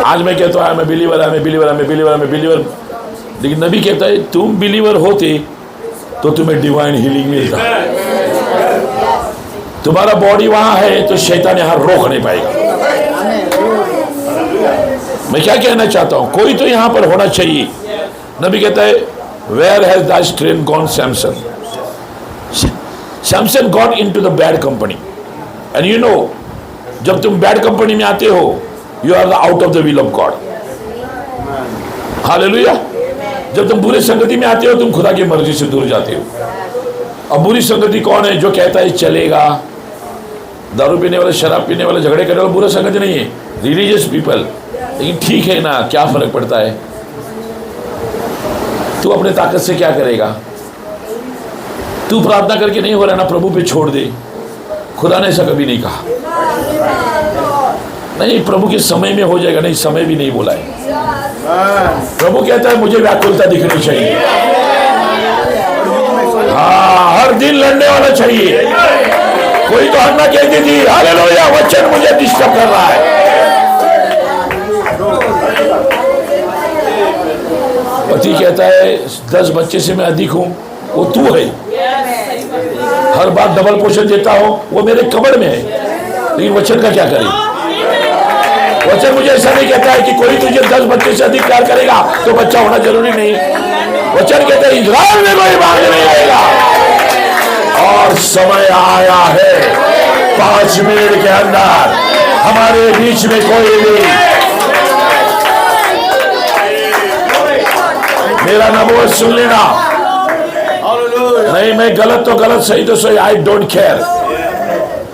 आज मैं कहता हूँ मैं बिलीवर, मैं बिलीवर, मैं बिलीवर, मैं बिलीवर, लेकिन नबी कहता है तुम बिलीवर होते तो तुम्हें डिवाइन हीलिंग मिलता। तुम्हारा बॉडी वहां है तो शैतान यहां रोक नहीं पाएगा। मैं क्या कहना चाहता हूं, कोई तो यहां पर होना चाहिए। नबी कहता है where has the strength gone Samson. Samson got into the bad company, and you know जब तुम बैड कंपनी में आते हो you are the out of the will of God. Hallelujah. जब तुम बुरी संगति में आते हो तुम खुदा की मर्जी से दूर जाते हो। अब बुरी संगति कौन है? जो कहता है चलेगा, दारू पीने वाले, शराब पीने वाले, झगड़े करने वाले बुरा संगति नहीं है, रिलीजियस पीपल। लेकिन ठीक है ना, क्या फर्क पड़ता है? तू अपने ताकत से क्या करेगा? तू प्रार्थना करके नहीं हो रहा ना, प्रभु पे छोड़ दे। खुदा ने ऐसा कभी नहीं कहा, नहीं प्रभु के समय में हो जाएगा, नहीं समय भी नहीं बोला है। प्रभु कहता है मुझे व्याकुलता दिखनी चाहिए, हाँ हर दिन लड़ने वाला चाहिए। कोई तो हन्ना कहती थी हालेलुया, वचन मुझे डिस्टर्ब कर रहा है। पति कहता है 10 बच्चे से मैं अधिक हूं, वो तू है, हर बात डबल पोषण देता हो, वो मेरे कब्र में है। लेकिन वचन का क्या करे? वचन मुझे ऐसा नहीं कहता है कि कोई तुझे 10 बच्चे से अधिक प्यार करेगा तो बच्चा होना जरूरी नहीं। वचन कहता है इज़राइल में कोई भाग नहीं आएगा। और समय आया है 5 मिनट के अंदर हमारे बीच में कोई नहीं। मेरा नबूवत सुन लेना, नहीं मैं गलत तो गलत, सही तो सही, आई डोंट केयर।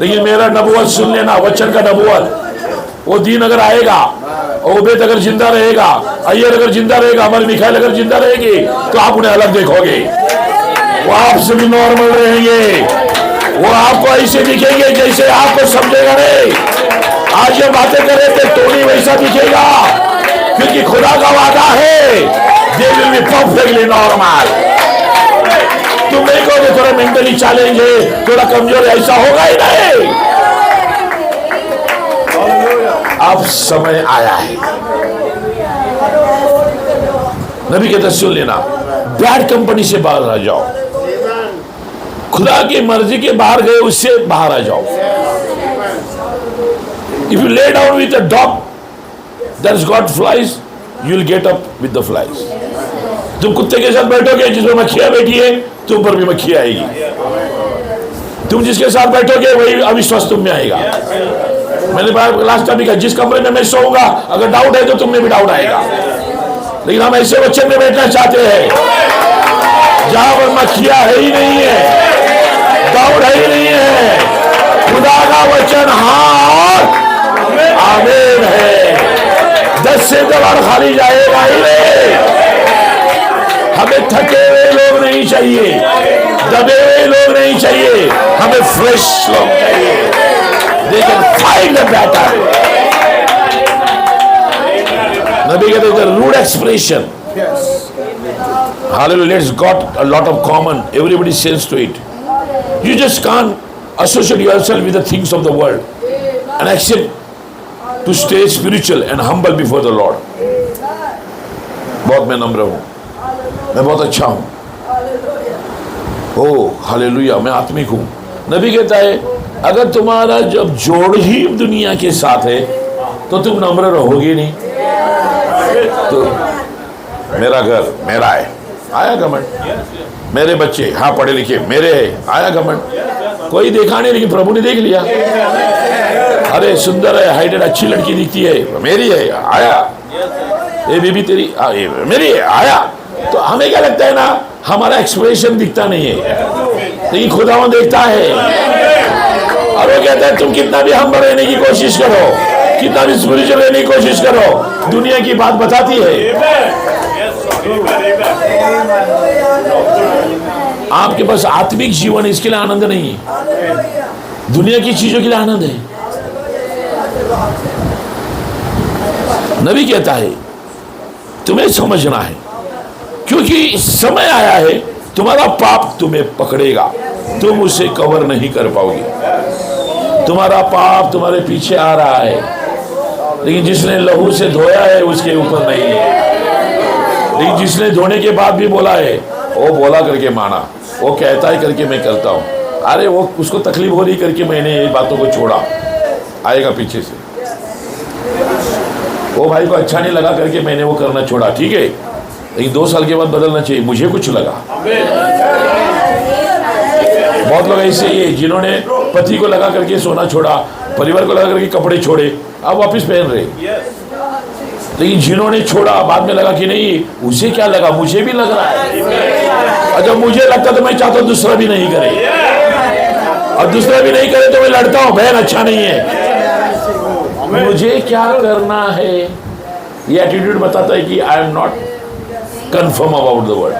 लेकिन मेरा नबूवत सुन लेना, वचन का नबूवत। वो दिन अगर आएगा, ओबेद अगर जिंदा रहेगा, अय्यर अगर जिंदा रहेगा, अमर मिखाइल अगर जिंदा रहेगी, तो आप उन्हें अलग देखोगे। वो आपसे भी नॉर्मल रहेंगे, वो आपको ऐसे दिखेंगे जैसे आपको समझेगा नहीं। आज ये बातें कर रहे थे, टोनी वैसा दिखेगा, क्योंकि खुदा का वादा है they will be perfectly normal. तुम नहीं कहोगे थोड़ा मेंटली चैलेंज है, थोड़ा कमजोर है, ऐसा होगा ही नहीं। अब समय आया है। नबी कहते सुन लेना, बैड कंपनी से बाहर आ जाओ, खुदा की मर्जी के बाहर गए उससे बाहर आ जाओ। If you lay down with a dog that has got flies, you will get up with the flies. तुम कुत्ते के साथ बैठोगे जिसमें मक्खियां बैठी है, तुम पर भी मक्खी आएगी। तुम जिसके साथ बैठोगे वही अविश्वास तुम में आएगा। मैंने लास्ट टाइम भी कहा, जिस कमरे में मैं सोऊंगा अगर डाउट है तो तुम में भी डाउट आएगा। लेकिन हम ऐसे वचन में बैठना चाहते हैं जहां पर मक्खियां है ही नहीं है, डाउट है ही नहीं है। खुदा का वचन हाँ आमीन है। 10 से दरबार खाली जाएगा ही नहीं। हमें थके हुए लोग नहीं चाहिए, दबे हुए लोग नहीं चाहिए, हमें फ्रेश लोग चाहिए। They can fight the battle. नबी कहते हैं rude expression. Hallelujah. It's got a lot of common. Everybody sends to it. You just can't associate yourself with the things of the world and accept to stay spiritual and humble before the Lord. बहुत मैं नम्र हूँ, मैं बहुत अच्छा हूँ, ओह हालेलुया मैं आत्मिक हूँ। नबी कहता है अगर तुम्हारा जब जोड़ ही दुनिया के साथ है तो तुम नम्र रहोगे नहीं। तो मेरा घर मेरा है, आया घमंड। मेरे बच्चे हाँ पढ़े लिखे मेरे है, आया घमंड। कोई देखा नहीं लेकिन प्रभु ने देख लिया। अरे सुंदर है, हाइटेड अच्छी लड़की दिखती है, मेरी है, आया। ये बीबी तेरी मेरी है, आया। तो हमें क्या लगता है ना, हमारा एक्सप्रेशन दिखता नहीं है, लेकिन खुदा देखता है। और वो कहता है तुम कितना भी हम्बल रहने की कोशिश करो, कितना भी स्पिरिचुअल रहने की कोशिश करो, दुनिया की बात बताती है। आपके पास आत्मिक जीवन है, इसके लिए आनंद नहीं है, दुनिया की चीजों के लिए आनंद है। नबी कहता है तुम्हें समझना है, क्योंकि समय आया है तुम्हारा पाप तुम्हें पकड़ेगा, तुम उसे कवर नहीं कर पाओगे। तुम्हारा पाप तुम्हारे पीछे आ रहा है, लेकिन जिसने लहू से धोया है उसके ऊपर नहीं है। लेकिन जिसने धोने के बाद भी बोला है, वो बोला करके माना, वो कहता है करके मैं करता हूँ। अरे वो उसको तकलीफ हो रही करके मैंने ये बातों को छोड़ा, आएगा पीछे से। वो भाई को अच्छा नहीं लगा करके मैंने वो करना छोड़ा, ठीक है, लेकिन 2 साल के बाद बदलना चाहिए। मुझे कुछ लगा, बहुत लोग ऐसे ही है जिन्होंने पति को लगा करके सोना छोड़ा, परिवार को लगा करके कपड़े छोड़े, अब वापिस पहन रहे। लेकिन जिन्होंने छोड़ा बाद में लगा कि नहीं, उसे क्या लगा, मुझे भी लग रहा है। और जब मुझे लगता तो मैं चाहता हूं दूसरा भी नहीं करे, और दूसरा भी नहीं करे तो मैं लड़ता हूं, बहन अच्छा नहीं है, मुझे क्या करना है। ये एटीट्यूड बताता है कि I am not confirm about the word.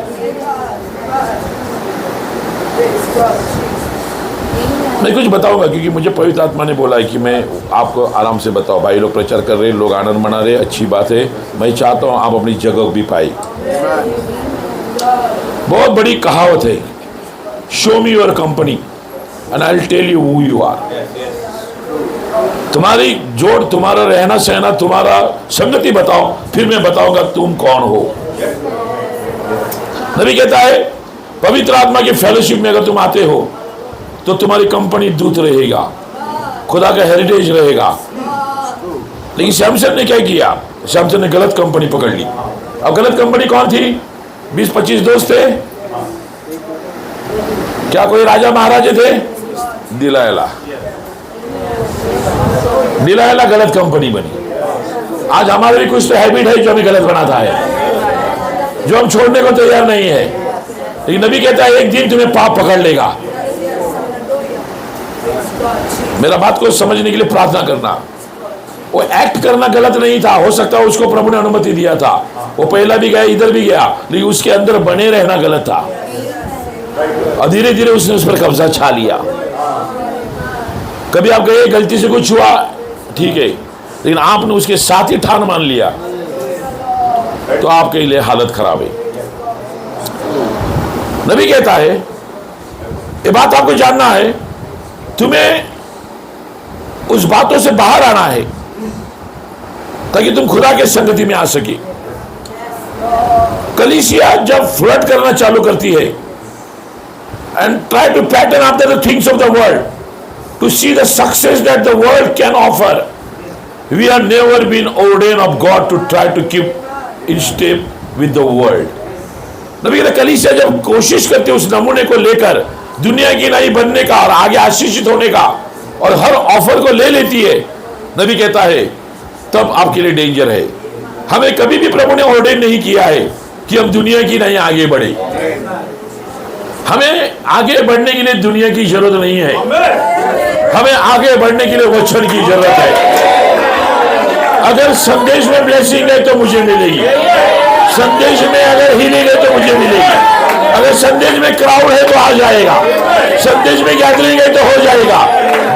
मैं कुछ बताऊंगा क्योंकि मुझे पवित्र आत्मा ने बोला है कि मैं आपको आराम से बताओ। भाई लोग प्रचार कर रहे, लोग आनंद मना रहे, अच्छी बात है। मैं चाहता हूं आप अपनी जगह भी पाए। बहुत बड़ी कहावत है, show me your company and I will tell you who you are. तुम्हारी जोड़, तुम्हारा रहना सहना, तुम्हारा संगति बताओ, फिर मैं बताऊंगा तुम कौन हो। नबी कहता है पवित्र आत्मा की फेलोशिप में अगर तुम आते हो तो तुम्हारी कंपनी दूत रहेगा, खुदा का हेरिटेज रहेगा। लेकिन सैमसन ने क्या किया, सैमसन ने गलत कंपनी पकड़ ली। अब गलत कंपनी कौन थी? 20-25 दोस्त थे। क्या कोई राजा महाराजे थे? दिलायला गलत कंपनी बनी। आज हमारे भी कुछ तो हैबिट है जो हमें गलत बनाता है, जो हम छोड़ने को तैयार नहीं है। लेकिन नबी कहता है एक दिन तुम्हें पाप पकड़ लेगा। मेरा बात को समझने के लिए प्रार्थना करना। वो एक्ट करना गलत नहीं था, हो सकता है उसको प्रभु ने अनुमति दिया था, वो पहला भी गया इधर भी गया, लेकिन उसके अंदर बने रहना गलत था और धीरे धीरे उसने उस पर कब्जा छा लिया। कभी आप गए, गलती से कुछ हुआ, ठीक है, लेकिन आपने उसके साथ ही ठान मान लिया तो आपके लिए हालत खराब है। नबी कहता है ये बात आपको जानना है, तुम्हें उस बातों से बाहर आना है ताकि तुम खुदा के संगति में आ सके। कलीसिया जब फ्लर्ट करना चालू करती है and try to pattern after the things of the world to see the success that the world can offer, we are never been ordained of God to try to keep in step with the world. नबी कहते कलीसिया जब कोशिश करती है उस नमूने को लेकर दुनिया की नहीं बनने का और आगे आशीषित होने का और हर ऑफर को ले लेती है, नबी कहता है तब आपके लिए डेंजर है। हमें कभी भी प्रभु ने ऑर्डेन नहीं किया है कि हम दुनिया की नहीं आगे बढ़े। हमें आगे बढ़ने के लिए दुनिया की जरूरत नहीं है, हमें आगे बढ़ने के लिए वचन की जरूरत है। अगर संदेश में ब्लेसिंग है तो मुझे मिलेगी, संदेश में अगर हीलिंग है तो मुझे मिलेगी, अगर संदेश में क्राउड है तो आ जाएगा, संदेश में गैदरिंग है तो हो जाएगा।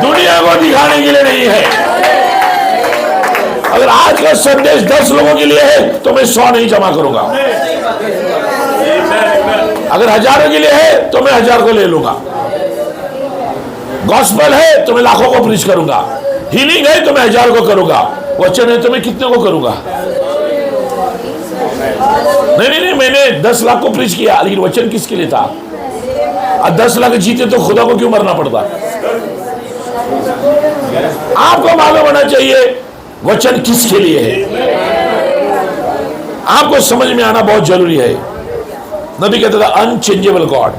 दुनिया को दिखाने के लिए नहीं है। अगर आज का संदेश 10 लोगों के लिए है तो मैं 100 नहीं जमा करूंगा। अगर हजारों के लिए है तो मैं 1000 को ले लूंगा। गॉस्पेल है तो मैं लाखों को प्रीच करूंगा, हीलिंग है तो मैं 1000 को करूंगा, वचन है तो मैं कितने को करूंगा? नहीं, मैंने 10 लाख को प्रीच किया, लेकिन वचन किसके लिए था? और 10 लाख जीते तो खुदा को क्यों मरना पड़ता? आपको मालूम होना चाहिए वचन किसके लिए है, आपको समझ में आना बहुत जरूरी है। नबी कहता था अनचेंजेबल गॉड।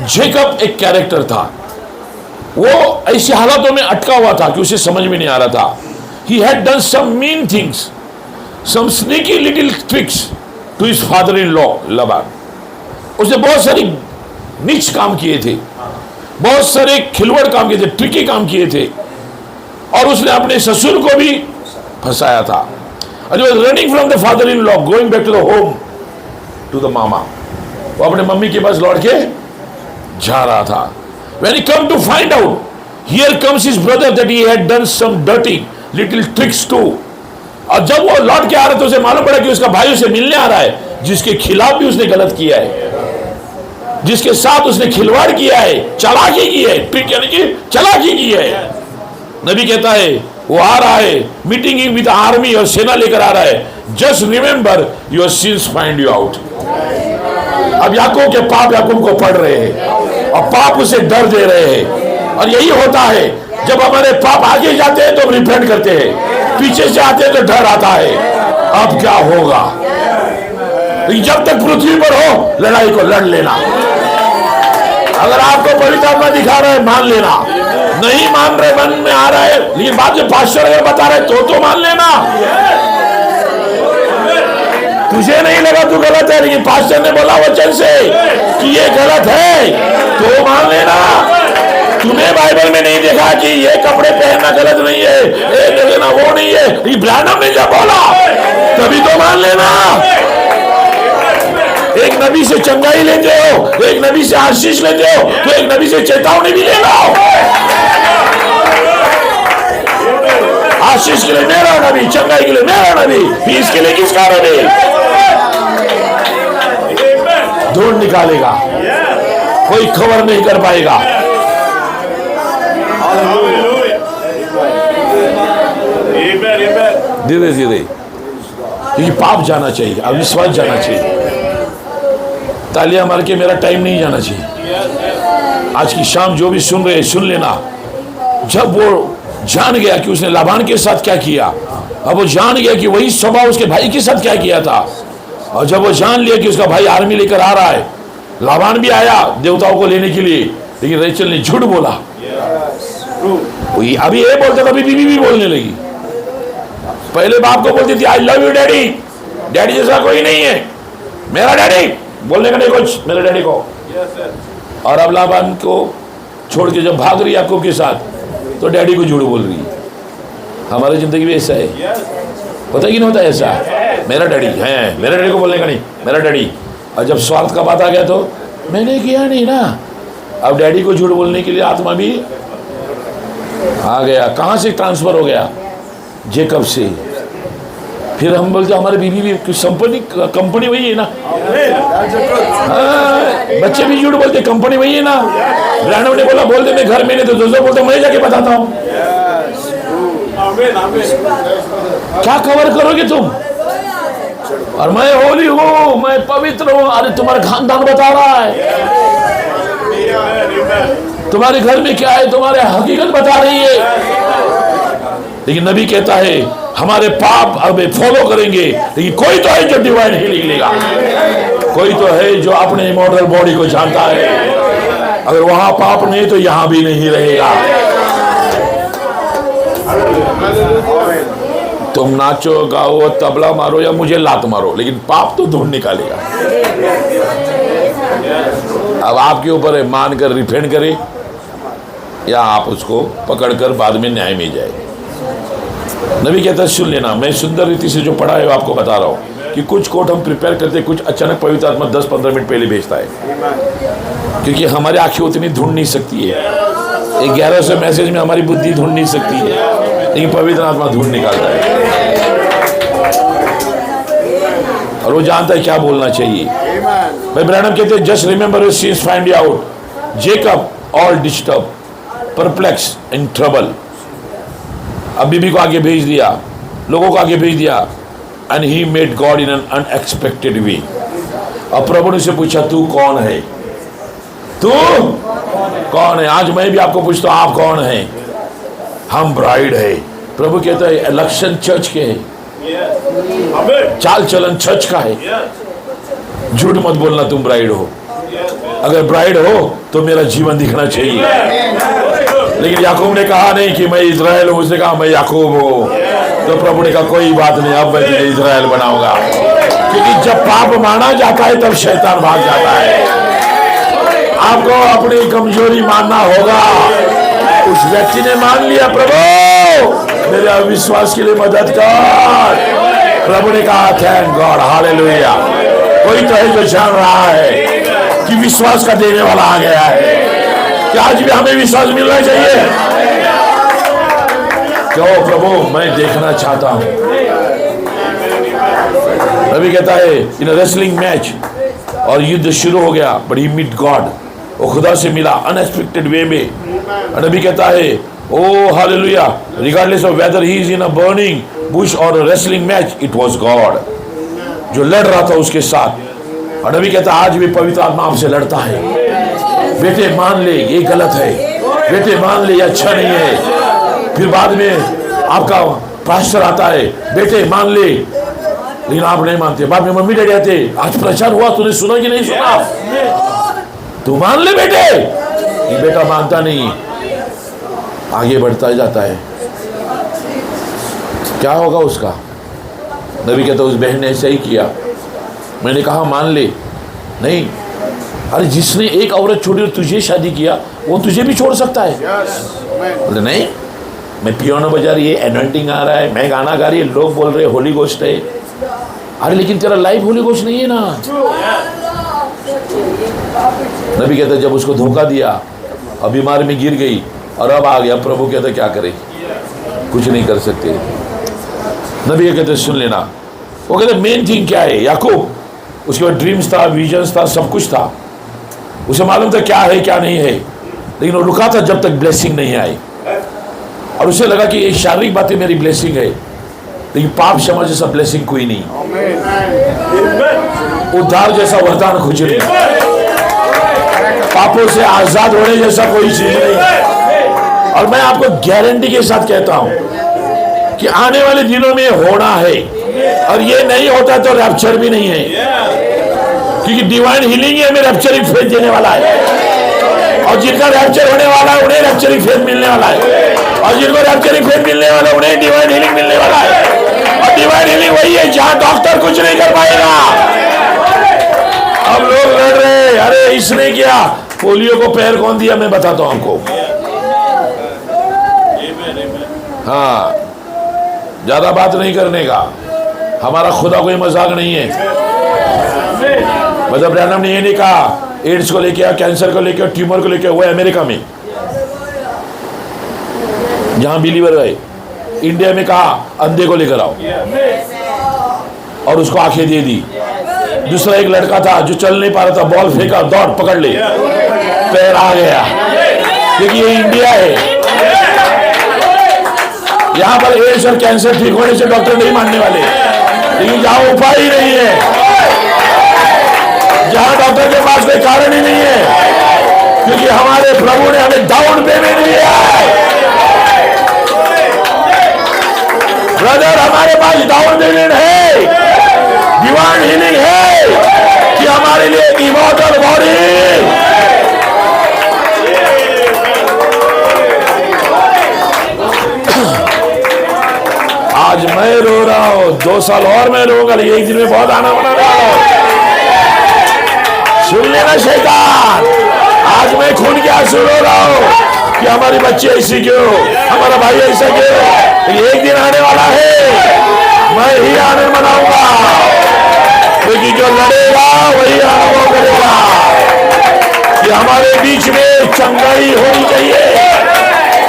जेकब एक कैरेक्टर था, वो ऐसी हालातों में अटका हुआ था कि उसे समझ में नहीं आ रहा था। He had done some mean things, some sneaky little tricks to his father-in-law Laban। उसने बहुत सारी नीच काम किए थे, बहुत सारे खिलवाड़ काम किए थे, ट्रिकी काम किए थे, और उसने अपने ससुर को भी फंसाया था। And he was running from the father-in-law, going back to the home, to the mama। वो अपने मम्मी के पास लौट के जा रहा था। When he come to find out, here comes his brother that he had done some dirty little tricks too। और जब वो लौट के आ रहा था उसे मालूम पड़ा कि उसका भाई उसे मिलने आ रहा है, जिसके खिलाफ भी उसने गलत किया है, जिसके साथ उसने खिलवाड़ किया है, चालाकी की है, ट्रिक यानी कि चालाकी की है। नबी कहता है वो आ रहा है, मीटिंग विद आर्मी और सेना लेकर आ रहा है। Just remember your sins find you out. अब याकूब के पाप याकूब को पढ़ रहे हैं और पाप उसे डर दे रहे हैं। और यही होता है जब हमारे पाप आगे जाते हैं तो हम रिपेंट करते हैं, पीछे से आते हैं तो डर आता है अब क्या होगा। जब तक पृथ्वी पर हो लड़ाई को लड़ लेना। अगर आपको पवित्र आत्मा दिखा रहा है मान लेना, नहीं मान रहे मन में आ रहा है लेकिन बाद में पास्टर अगर बता रहे तो मान लेना। तुझे नहीं लगा तू गलत है, लेकिन पास्टर ने बोला वचन से कि ये गलत है तो मान लेना। तूने बाइबल में नहीं देखा कि ये कपड़े पहनना गलत नहीं है, ये लेना वो नहीं है, ये ब्रानम ने जब बोला तभी तो मान लेना। एक नबी से चंगाई लेते हो, एक नबी से आशीष लेते हो, तो एक नबी से चेतावनी भी ले लो। आशीष के लिए मेरा नबी, चंगाई के लिए मेरा नबी, पीस के लिए किसका नबी? ढूंढ निकालेगा, कोई खबर नहीं कर पाएगा। धीरे धीरे क्योंकि पाप जाना चाहिए, अविश्वास जाना चाहिए। तालियां मार के मेरा टाइम नहीं जाना चाहिए। आज की शाम जो भी सुन रहे सुन लेना। जब वो जान गया कि उसने लाबान के साथ क्या किया, अब वो जान गया कि वही स्वभाव उसके भाई के साथ क्या किया था, और जब वो जान लिया कि उसका भाई आर्मी लेकर आ रहा है, लाबान भी आया देवताओं को लेने के लिए, लेकिन रेचल ने झूठ बोला। अभी ये बोलता था, अभी बीवी भी बोलने लगी। पहले बाप को बोलती थी I love you daddy, daddy जैसा कोई नहीं है, मेरा डैडी बोलने का नहीं कुछ मेरे डैडी को। और अब लाबान को छोड़ के जब भाग रही याकूब के साथ, तो डैडी को झूठ बोल रही है। हमारी जिंदगी भी ऐसा है, पता ही नहीं होता ऐसा, मेरा डैडी है, मेरे डैडी को बोलने का नहीं, मेरा डैडी। और जब स्वार्थ का बात आ गया तो मैंने किया नहीं ना। अब डैडी को झूठ बोलने के लिए आत्मा भी आ गया। कहाँ से ट्रांसफर हो गया? जेकब से। फिर हम बोलते हमारे बीवी भी कंपनी वही है ना। बच्चे भी झूठ बोलते, कंपनी वही है ना। ब्रांडो ने बोला बोल दे मैं घर में नहीं, तो दोस्तों बोलते मैं जाके बताता हूँ। क्या कवर करोगे तुम? और मैं होली हूँ, मैं पवित्र हूँ। अरे तुम्हारा खानदान बता रहा है, तुम्हारे घर में क्या है, तुम्हारे हकीकत बता रही है। लेकिन नबी कहता है हमारे पाप अब फॉलो करेंगे, लेकिन कोई तो है जो डिवाइन हीलिंग लेगा, कोई तो है जो अपने इमॉर्टल बॉडी को जानता है। अगर वहां पाप नहीं तो यहां भी नहीं रहेगा। तुम नाचो गाओ तबला मारो या मुझे लात मारो, लेकिन पाप तो ढूंढ निकालेगा। अब आपके ऊपर है, मान कर रिफेंड करे या आप उसको पकड़कर बाद में न्याय में जाए। नबी कहता है सुन लेना, मैं सुंदर रीति से जो पढ़ा है आपको बता रहा हूँ कि कुछ कोट हम प्रिपेयर करते, कुछ अचानक पवित्र आत्मा 10-15 मिनट पहले भेजता है, क्योंकि हमारी आंखें उतनी ढूंढ नहीं सकती है। 1100 मैसेज में हमारी बुद्धि ढूंढ नहीं सकती है, लेकिन पवित्र आत्मा ढूंढ निकालता है और वो जानता है क्या बोलना चाहिए। भाई ब्रैनम कहते हैं just remember scenes find out Jacob all disturb perplex in trouble. अब बीबी को आगे भेज दिया, लोगों को आगे भेज दिया, and he made God in an unexpected way. अब प्रभु ने से पूछा तू कौन है, तू कौन है? आज मैं भी आपको पूछता हूं आप कौन है? हम ब्राइड है। प्रभु कहता है इलेक्शन चर्च के है, चाल चलन चर्च का है। झूठ मत बोलना तुम ब्राइड हो। अगर ब्राइड हो तो मेरा जीवन दिखना चाहिए। लेकिन याकूब ने कहा नहीं कि मैं इजराइल हूं, उसने कहा मैं याकूब हूं। तो प्रभु ने कहा कोई बात नहीं, अब मैं तुझे इजराइल बनाऊंगा। क्योंकि जब पाप माना जाता है तब शैतान भाग जाता है। आपको अपनी कमजोरी मानना होगा। उस व्यक्ति ने मान लिया, प्रभु मेरे अविश्वास के लिए मदद कर। प्रभु ने कहा थैंक गॉड, हालेलुया। कोई तो है जो जान रहा है कि विश्वास का देने वाला आ गया है। कि आज भी हमें विश्वास मिलना चाहिए। क्यों प्रभु मैं देखना चाहता हूं। नबी कहता है इन रेसलिंग मैच, और युद्ध शुरू हो गया, बट ही मीट गॉड, वो खुदा से मिला अनएक्सपेक्टेड वे में। नबी कहता है oh hallelujah, regardless of whether he is in a burning bush और wrestling match, it was God जो लड़ रहा था उसके साथ। और नबी कहता आज भी पवित्र आत्मा आपसे लड़ता है। बेटे मान ले ये गलत है, बेटे मान ले ये अच्छा नहीं है। फिर बाद में आपका पास्टर आता है, बेटे मान ले, लेकिन आप नहीं मानते। बाद में मम्मी डैडी आते, आज प्रचार हुआ तूने सुना कि नहीं सुना, तू मान ले बेटे। ये बेटा मानता नहीं, आगे बढ़ता जाता है। क्या होगा उसका? नबी कहता उस बहन ने ऐसा ही किया। मैंने कहा मान ले, नहीं, अरे जिसने एक औरत छोड़ी और तुझे शादी किया वो तुझे भी छोड़ सकता है। बोले नहीं, मैं पियानो बजा रही है, एनॉइंटिंग आ रहा है, मैं गाना गा रही है, लोग बोल रहे होली गोस्ट है। अरे लेकिन तेरा लाइफ होली गोस्ट नहीं है ना। नबी कहते जब उसको धोखा दिया, अब बीमारी में गिर गई और अब आ गया, प्रभु कहते क्या करे, कुछ नहीं कर सकते। नबी कहते सुन लेना, वो कहते मेन थिंग क्या है, याकूब, उसके बाद ड्रीम्स था, विजन्स था, सब कुछ था, उसे मालूम था क्या है क्या नहीं है, लेकिन वो रुका था जब तक ब्लेसिंग नहीं आई। और उसे लगा कि ये शारीरिक बातें मेरी ब्लेसिंग है, लेकिन पाप क्षमा जैसा ब्लेसिंग कोई नहीं, उद्धार जैसा वरदान कुछ नहीं, पापों से आजाद होने जैसा कोई चीज नहीं। और मैं आपको गारंटी के साथ कहता हूं कि आने वाले दिनों में होना है, और ये नहीं होता तो रैप्चर भी नहीं है, क्योंकि डिवाइन हीलिंग है, हमें रैप्चरिंग फेथ देने वाला है। और जिनका रैप्चर होने वाला है उन्हें रैप्चरिंग फेथ मिलने वाला है, और जिनको रैप्चरिंग फेथ मिलने वाला है उन्हें डिवाइन हीलिंग मिलने वाला है। और डिवाइन हीलिंग वही है जहां डॉक्टर कुछ नहीं कर पाएगा। अब लोग लड़ रहे, अरे इसने क्या, पोलियो को पैर कौन दिया, मैं बताता हूं आपको। हाँ, ज्यादा बात नहीं करने का, हमारा खुदा कोई मजाक नहीं है। मतलब ब्रैनम ने ये नहीं कहा एड्स को लेके, कैंसर को लेके, ट्यूमर को लेके, वो अमेरिका में जहां बिलीवर गए, इंडिया में कहा अंधे को लेकर आओ और उसको आंखें दे दी। दूसरा एक लड़का था जो चल नहीं पा रहा था, बॉल फेंका, दौड़ पकड़ ले, पैर आ गया, क्योंकि ये इंडिया है। यहाँ पर एड्स और कैंसर ठीक होने से डॉक्टर नहीं मानने वाले, लेकिन जहां उपाय ही नहीं है, जहां डॉक्टर के पास कोई कारण ही नहीं है, क्योंकि हमारे प्रभु ने हमें डाउन पेमेंट दिया है। ब्रदर, हमारे पास डाउन पेमेंट है, डिवाइन हीलिंग है कि हमारे लिए इमॉर्टल बॉडी। आज मैं रो रहा हूं, 2 साल और मैं रोऊंगा, लेकिन एक दिन में बहुत आना बना रहा हूं। सुन लेना शैतान, आज मैं खून के आंसू रो रहा हूं कि हमारी बच्ची ऐसी क्यों, हमारा भाई ऐसा क्यों। एक दिन आने वाला है, मैं ही आनंद मनाऊंगा, क्योंकि जो लड़ेगा वही अनुभव करेगा कि हमारे बीच में चंगाई होनी चाहिए।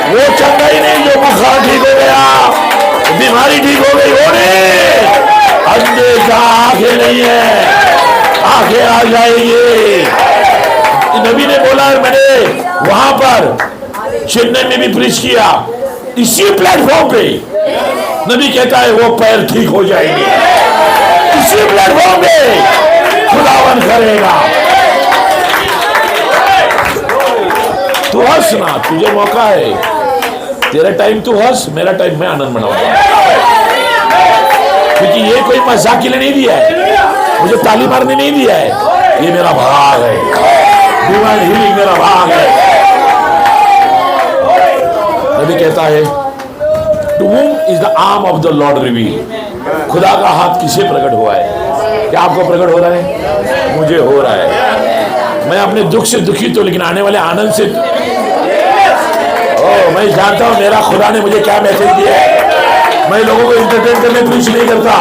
वो चंगाई नहीं जो बुखार ठीक हो गया, बीमारी ठीक हो गई, होने अंधे का आंखें नहीं है, आंखें आ जाएगी। नबी ने बोला, मैंने वहां पर चेन्नई में भी प्रीच किया, इसी प्लेटफॉर्म पे नबी कहता है वो पैर ठीक हो जाएंगे, इसी प्लेटफॉर्म पे खुदावन करेगा। तू हंस ना, तुझे मौका है, तेरा टाइम तू हंस, मेरा टाइम मैं आनंद मनाऊंगा, क्योंकि ये कोई मजाक के लिए नहीं दिया है, मुझे ताली मारने नहीं दिया है, ये मेरा भाग है, डिवाइन हीलिंग मेरा भाग है। नबी कहता है to whom is the arm of the Lord revealed, खुदा का हाथ किसे प्रकट हुआ है, क्या आपको प्रकट हो रहा है, मुझे हो रहा है। मैं अपने दुख से दुखी तो, लेकिन आने वाले आनंद से मैं जानता हूं मेरा खुदा ने मुझे क्या मैसेज दिया है। मैं लोगों को इंटरटेन करने कुछ नहीं करता,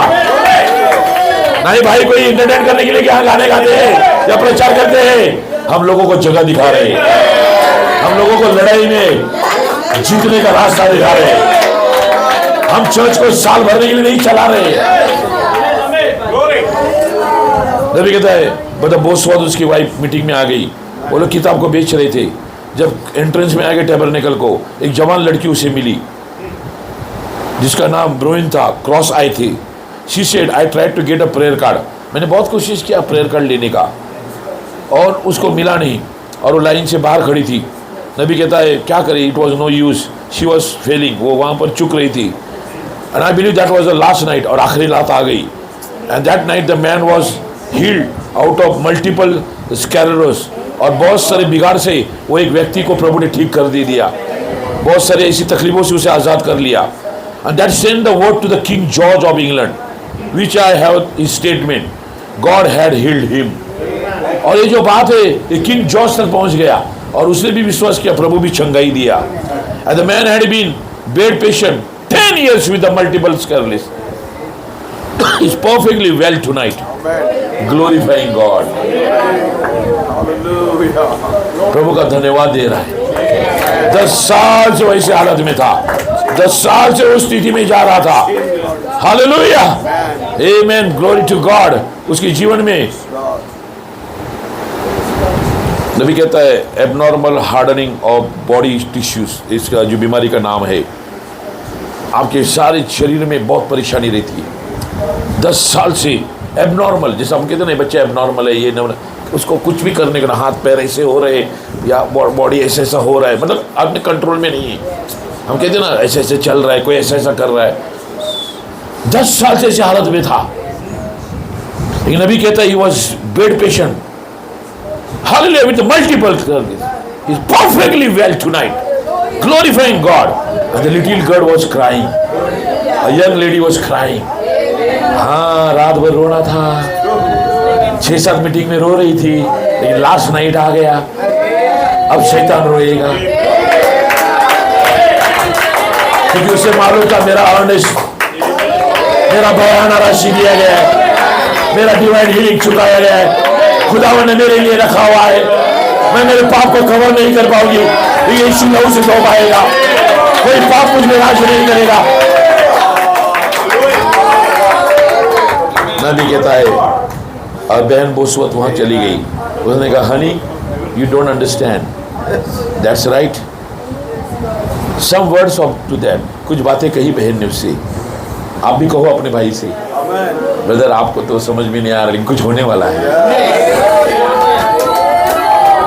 नहीं भाई, कोई इंटरटेन करने के लिए क्या गाने गाते हैं या प्रचार करते हैं, हम लोगों को जगह दिखा रहे हैं, हम लोगों को लड़ाई में जीतने का रास्ता दिखा रहे हैं, हम चर्च को साल भरने के लिए नहीं चला रहे। नबी कहता है, मतलब बोसवाद उसकी वाइफ मीटिंग में आ गई, वो लोग किताब को बेच रहे थे, जब एंट्रेंस में आ गए टैबरनेकल को, एक जवान लड़की उसे मिली जिसका नाम ब्रोइन था, क्रॉस आई थी। She said I tried to get a prayer card, मैंने बहुत कोशिश किया प्रेयर कार्ड लेने का और उसको मिला नहीं, और वो लाइन से बाहर खड़ी थी। नबी कहता है क्या करे, it was no use, she was failing, वो वहाँ पर चुक रही थी। And I believe that was the last night, और आखिरी रात आ गई। And that night the man was healed out of multiple sclerosis, और बहुत सारे बिगाड़ से वो एक व्यक्ति को प्रभु ने ठीक कर दे दिया, बहुत सारे ऐसी तकलीफों से उसे आज़ाद कर लिया। And that send the word to the king George of England, which I have his statement, God had healed him. और ये जो बात है ये किंग जॉर्ज तक पहुंच गया और उसने भी विश्वास किया, प्रभु भी चंगाई दिया। And the man had been bed patient 10 years with the multiple sclerosis. He's perfectly well tonight, glorifying God. प्रभु का धन्यवाद दे रहा है। 10 साल से वैसे हालत में था, 10 साल से उस स्थिति में जा रहा था। Hallelujah, amen, glory to God. उसके जीवन में नबी कहता है abnormal hardening of body tissues, इसका जो बीमारी का नाम है। आपके सारे शरीर में बहुत परेशानी रहती है 10 साल से। एबनॉर्मल, जैसे हम कहते हैं ना बच्चा एबनॉर्मल है, ये उसको कुछ भी करने का ना, हाथ पैर ऐसे हो रहे या बॉडी ऐसा ऐसा हो रहा है, मतलब आपने कंट्रोल में नहीं है। हम कहते हैं ना ऐसे ऐसे चल रहा है, कोई ऐसा ऐसा कर रहा है। 10 साल से ऐसी हालत में था। लेकिन नबी कहता है he was bed patient, hallelujah, with multiple, he is perfectly well tonight, glorifying God. And the little girl was crying. A young lady was crying. हाँ, रात भर रोना था, 6-7 मीटिंग में रो रही थी, लेकिन लास्ट नाइट आ गया, अब शैतान रोएगा, क्योंकि उसे मालूम था मेरा अर्नेस्ट, मेरा बयाना राशि दिया गया है, मेरा डिवाइन हीलिंग चुकाया गया है, खुदावन ने मेरे लिए रखा हुआ है, मैं मेरे पाप को कवर नहीं कर पाऊंगी, यीशु लहू से धो पाएगा, कोई पाप मुझ में राज नहीं करेगा। नबी कहता है, और बहन बोसवत वहां चली गई, उसने कहा honey you don't understand, that's right, some words of to that, कुछ बातें कही बहन ने उससे, आप भी कहो अपने भाई से। ब्रदर आपको तो समझ में नहीं आ रहा, लेकिन कुछ होने वाला है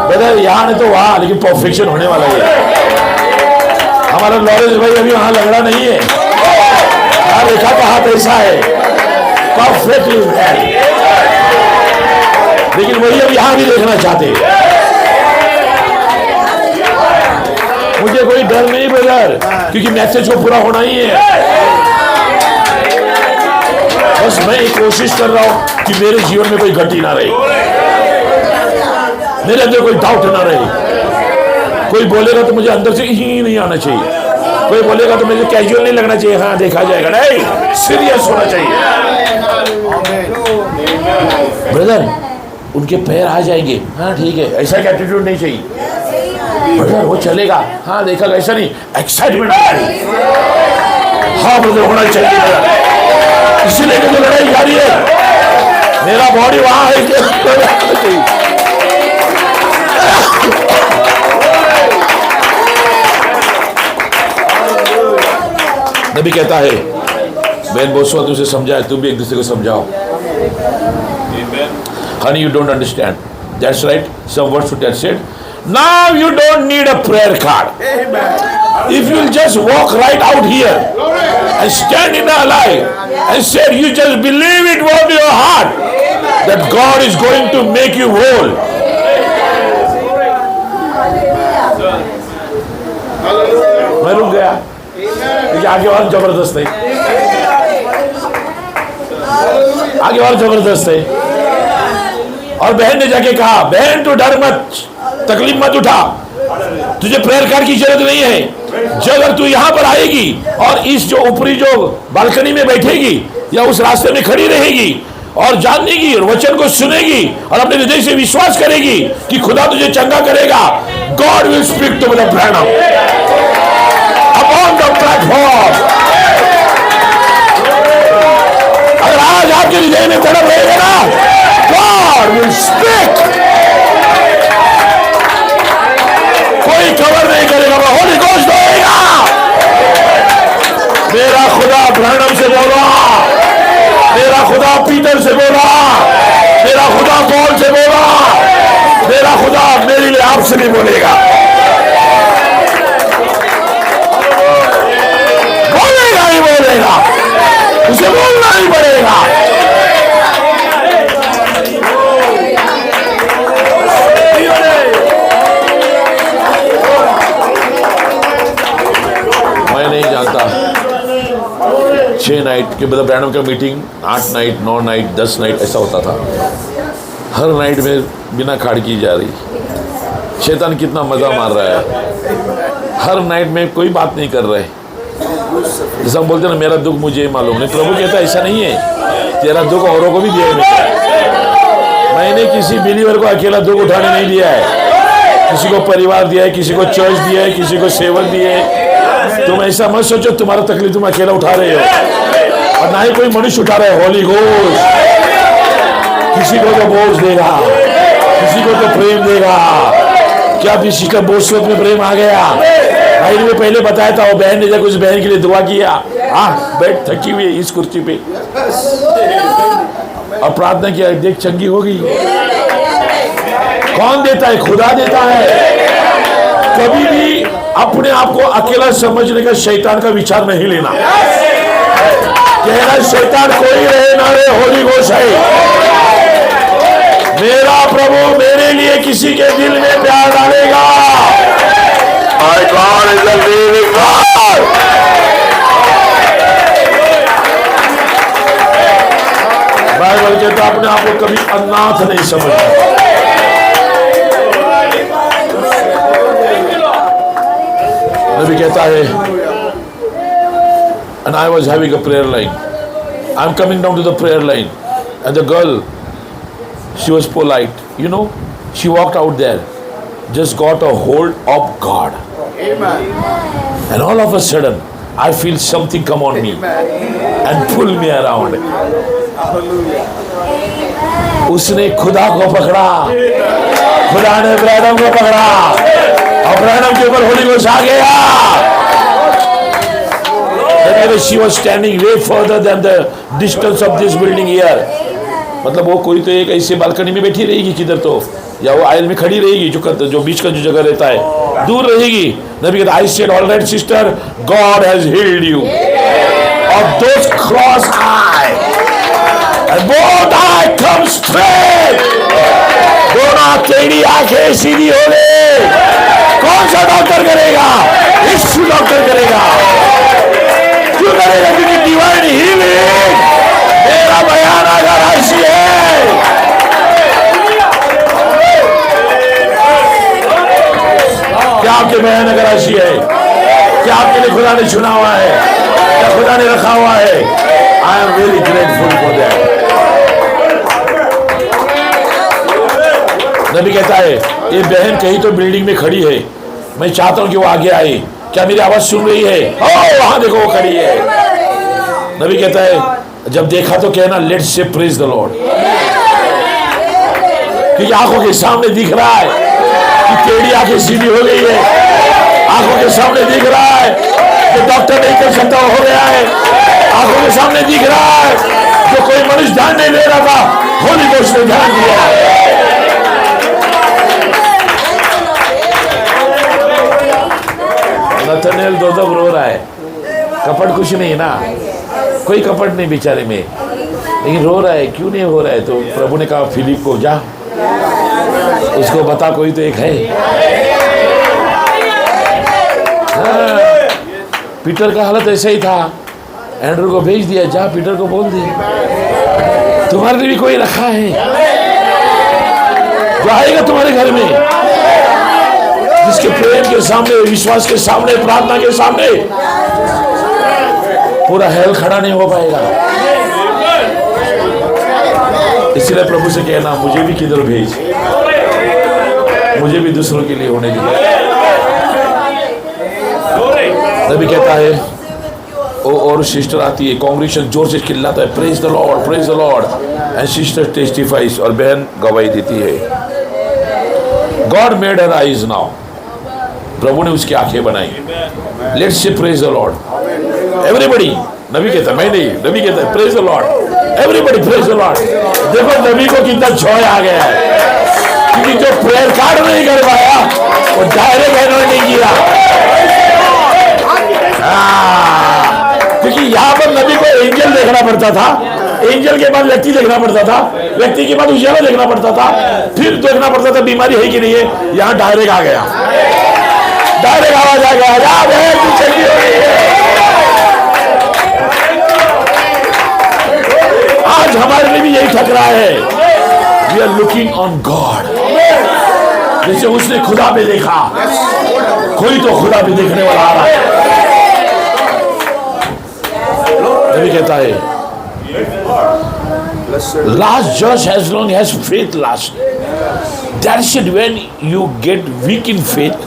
ब्रदर, यहाँ नहीं तो वहाँ, लेकिन परफेक्शन होने वाला है। हमारा लॉरेंस भाई अभी वहाँ लगड़ा नहीं है, रेखा का हाथ ऐसा है, परफेक्टली है, लेकिन वही अब यहाँ भी देखना चाहते हैं। मुझे कोई डर नहीं ब्रदर, क्योंकि मैसेज को पूरा होना ही है। बस मैं कोशिश कर रहा हूँ कि मेरे जीवन में कोई गति ना रहे, मेरे अंदर कोई डाउट ना रहे। कोई बोलेगा तो मुझे अंदर से ही नहीं आना चाहिए, कोई बोलेगा तो मुझे कैजुअल नहीं लगना चाहिए, हाँ देखा जाएगा, नहीं, सीरियस होना चाहिए। ब्रदर उनके पैर आ जाएंगे, हाँ ठीक है, ऐसा एटीट्यूड नहीं चाहिए ब्रदर, वो चलेगा, हाँ देखा, ऐसा नहीं, एक्साइटमेंट, हाँ ब्रदर होना चाहिए ब्रदर। इसीलिए जो लड़ाई जारी है, मेरा बॉडी वहां है कि नबी कहता है बहन बोसवा तुझे समझाए, तुम भी एक दूसरे को समझाओ। Honey you don't understand, that's right, some words to that said, now you don't need a prayer card, if you just walk right out here and stand in our life and said you just believe it with your heart that God is going to make you whole. मैं रुक गया क्योंकि आगे और जबरदस्त है, आगे और जबरदस्त है। और बहन ने जाके कहा, बहन तू डर मत, तकलीफ मत उठा, तुझे प्रेयर कार्ड की जरूरत नहीं है। जब अगर तू यहाँ पर आएगी और इस जो ऊपरी जो बालकनी में बैठेगी या उस रास्ते में खड़ी रहेगी और जानेगी और वचन को सुनेगी और अपने हृदय से विश्वास करेगी कि खुदा तुझे चंगा करेगा, God will speak to the Branham upon the platform. अगर आज आपके हृदय में तड़प रहेगा ना, गॉड विल स्पीक, कोई कवर नहीं करेगा, होली घोस्ट होएगा। मेरा खुदा ब्रैनम से बोला, मेरा खुदा पीटर से बोला, मेरा खुदा पॉल से बोला, मेरा खुदा मेरे लिए आपसे भी बोलेगा, बोलेगा ही बोलेगा, उसे बोलना ही पड़ेगा। मैं नहीं जानता 6 नाइट नाइट, कि मतलब ब्रैनम का मीटिंग 8 नाइट, 9 नाइट, 10 नाइट ऐसा होता था। हर नाइट में बिना खाड़ की जा रही। शैतान कितना मज़ा मार रहा है। हर नाइट में कोई बात नहीं कर रहे। जैसा हम बोलते हैं ना, मेरा दुख मुझे ही मालूम नहीं। प्रभु कहता ऐसा नहीं है, तेरा दुख औरों को भी दिया है। मैंने किसी बिलीवर को अकेला दुख उठाने नहीं दिया है। किसी को परिवार दिया है, किसी को चर्च दिया है, किसी को सेवक दिए है। तुम ऐसा मत सोचो तुम्हारा तकलीफ तुम अकेला उठा रहे हो, और ना ही कोई मनुष्य उठा रहा है। होली घोस्ट किसी को तो बोझ देगा, किसी को तो प्रेम देगा। क्या किसी का बोझ में प्रेम आ गया? भाई ने पहले बताया था, वो बहन ने जब उस बहन के लिए दुआ किया, बैठ थकी हुई इस कुर्सी पे, और प्रार्थना किया, देख चंगी होगी। कौन देता है? खुदा देता है। कभी भी अपने आप को अकेला समझने का शैतान का विचार नहीं लेना। कहना शैतान कोई रहे ना रहे, होली घोष है। मेरा प्रभु मेरे लिए किसी के दिल में प्यार डालेगा। My God is a living God. Bible कहता अपने आप को कभी अनाथ नहीं समझना। नबी कहता है, and I was having a prayer line. I'm coming down to the prayer line, and the girl, she was polite, you know, she walked out there, just got a hold of God. Amen. And all of a sudden, I feel something come on me and pull me around. उसने खुदा को पकड़ा, खुदा ने ब्रैनम को पकड़ा, और ब्रैनम के ऊपर होली घोष आ गया। She was standing way further than the distance of this building here. मतलब वो कोई तो एक ऐसे बालकनी में बैठी रहेगी किधर तो, या वो आयल में खड़ी रहेगी, जो बीच का जो जगह रहता है, दूर रहेगी। नबी कहता, I said, all right sister, God has healed you of those cross eye, and both eye come straight. दोनों तेरी आंखें सीधी हो गई। कौन सा डॉक्टर करेगा? यीशु डॉक्टर करेगा। क्यों करेगा? क्योंकि डिवाइन हीलिंग मेरा बयान अगर ऐसी है। क्या आपके बयान अगर ऐसी है? क्या आपके लिए खुदा ने चुना हुआ है? क्या खुदा ने रखा हुआ है? I am very grateful for that. नबी कहता है, ये बहन कहीं तो बिल्डिंग में खड़ी है, मैं चाहता हूं कि वो आगे आए। क्या मेरी आवाज सुन रही है? ओ वहां देखो वो खड़ी है। नबी कहता है, जब देखा तो कहना, let's say praise the Lord. क्योंकि आंखों के सामने दिख रहा है कि तेरी आंखें सीधी हो गई है। आंखों के सामने दिख रहा है कि डॉक्टर नहीं कर सकता हो गया है। आंखों के सामने दिख रहा है जो कोई मनुष्य ध्यान नहीं दे रहा था, होली घोष ने ध्यान दिया। नथनएल दो रो रहा है, कपट कुछ नहीं ना, कोई कपट नहीं बेचारे में, लेकिन रो रहा है। क्यों नहीं हो रहा है? तो प्रभु ने कहा, फिलिप को जा, उसको बता कोई तो एक है। हाँ, पीटर का हालत ऐसा ही था। एंड्रू को भेज दिया, जा पीटर को बोल दे तुम्हारे लिए भी कोई रखा है जो आएगा तुम्हारे घर में, जिसके प्रेम के सामने, विश्वास के सामने, प्रार्थना के सामने पूरा हेल खड़ा नहीं हो पाएगा। इसलिए प्रभु से कहना, मुझे भी किधर भेज, मुझे भी दूसरों के लिए होने दे। नबी कहता है, और सिस्टर आती है, कांग्रेगेशन जोर से चिल्लाता है, praise the lord, praise the lord, and sister testifies, और बहन गवाही देती है। God made her eyes now, प्रभु ने उसकी आंखें बनाई। Let's say praise the Lord everybody. नबी कहता, मैं नहीं, नबी कहता है praise the Lord everybody, praise the Lord. देखो नबी को कितना जॉय आ गया है, क्योंकि जो प्रेयर कार्ड नहीं कर पाया वो डायरेक्ट एनॉइंट नहीं किया। क्योंकि यहाँ पर नबी को एंजल देखना पड़ता था, एंजल के बाद व्यक्ति देखना पड़ता था, व्यक्ति के बाद उजाला देखना पड़ता था, फिर देखना पड़ता था बीमारी है कि नहीं है। यहाँ डायरेक्ट आ गया, डायरेक्ट आवाज आ गया, याद है तू चंगी हो रही है। आज हमारे लिए भी यही ठक रहा है। We are looking on God. जैसे उसने खुदा में देखा, कोई तो खुदा भी देखने वाला आ रहा है। नबी कहता है last just as long as faith lasts. That's it. When you get weak in faith,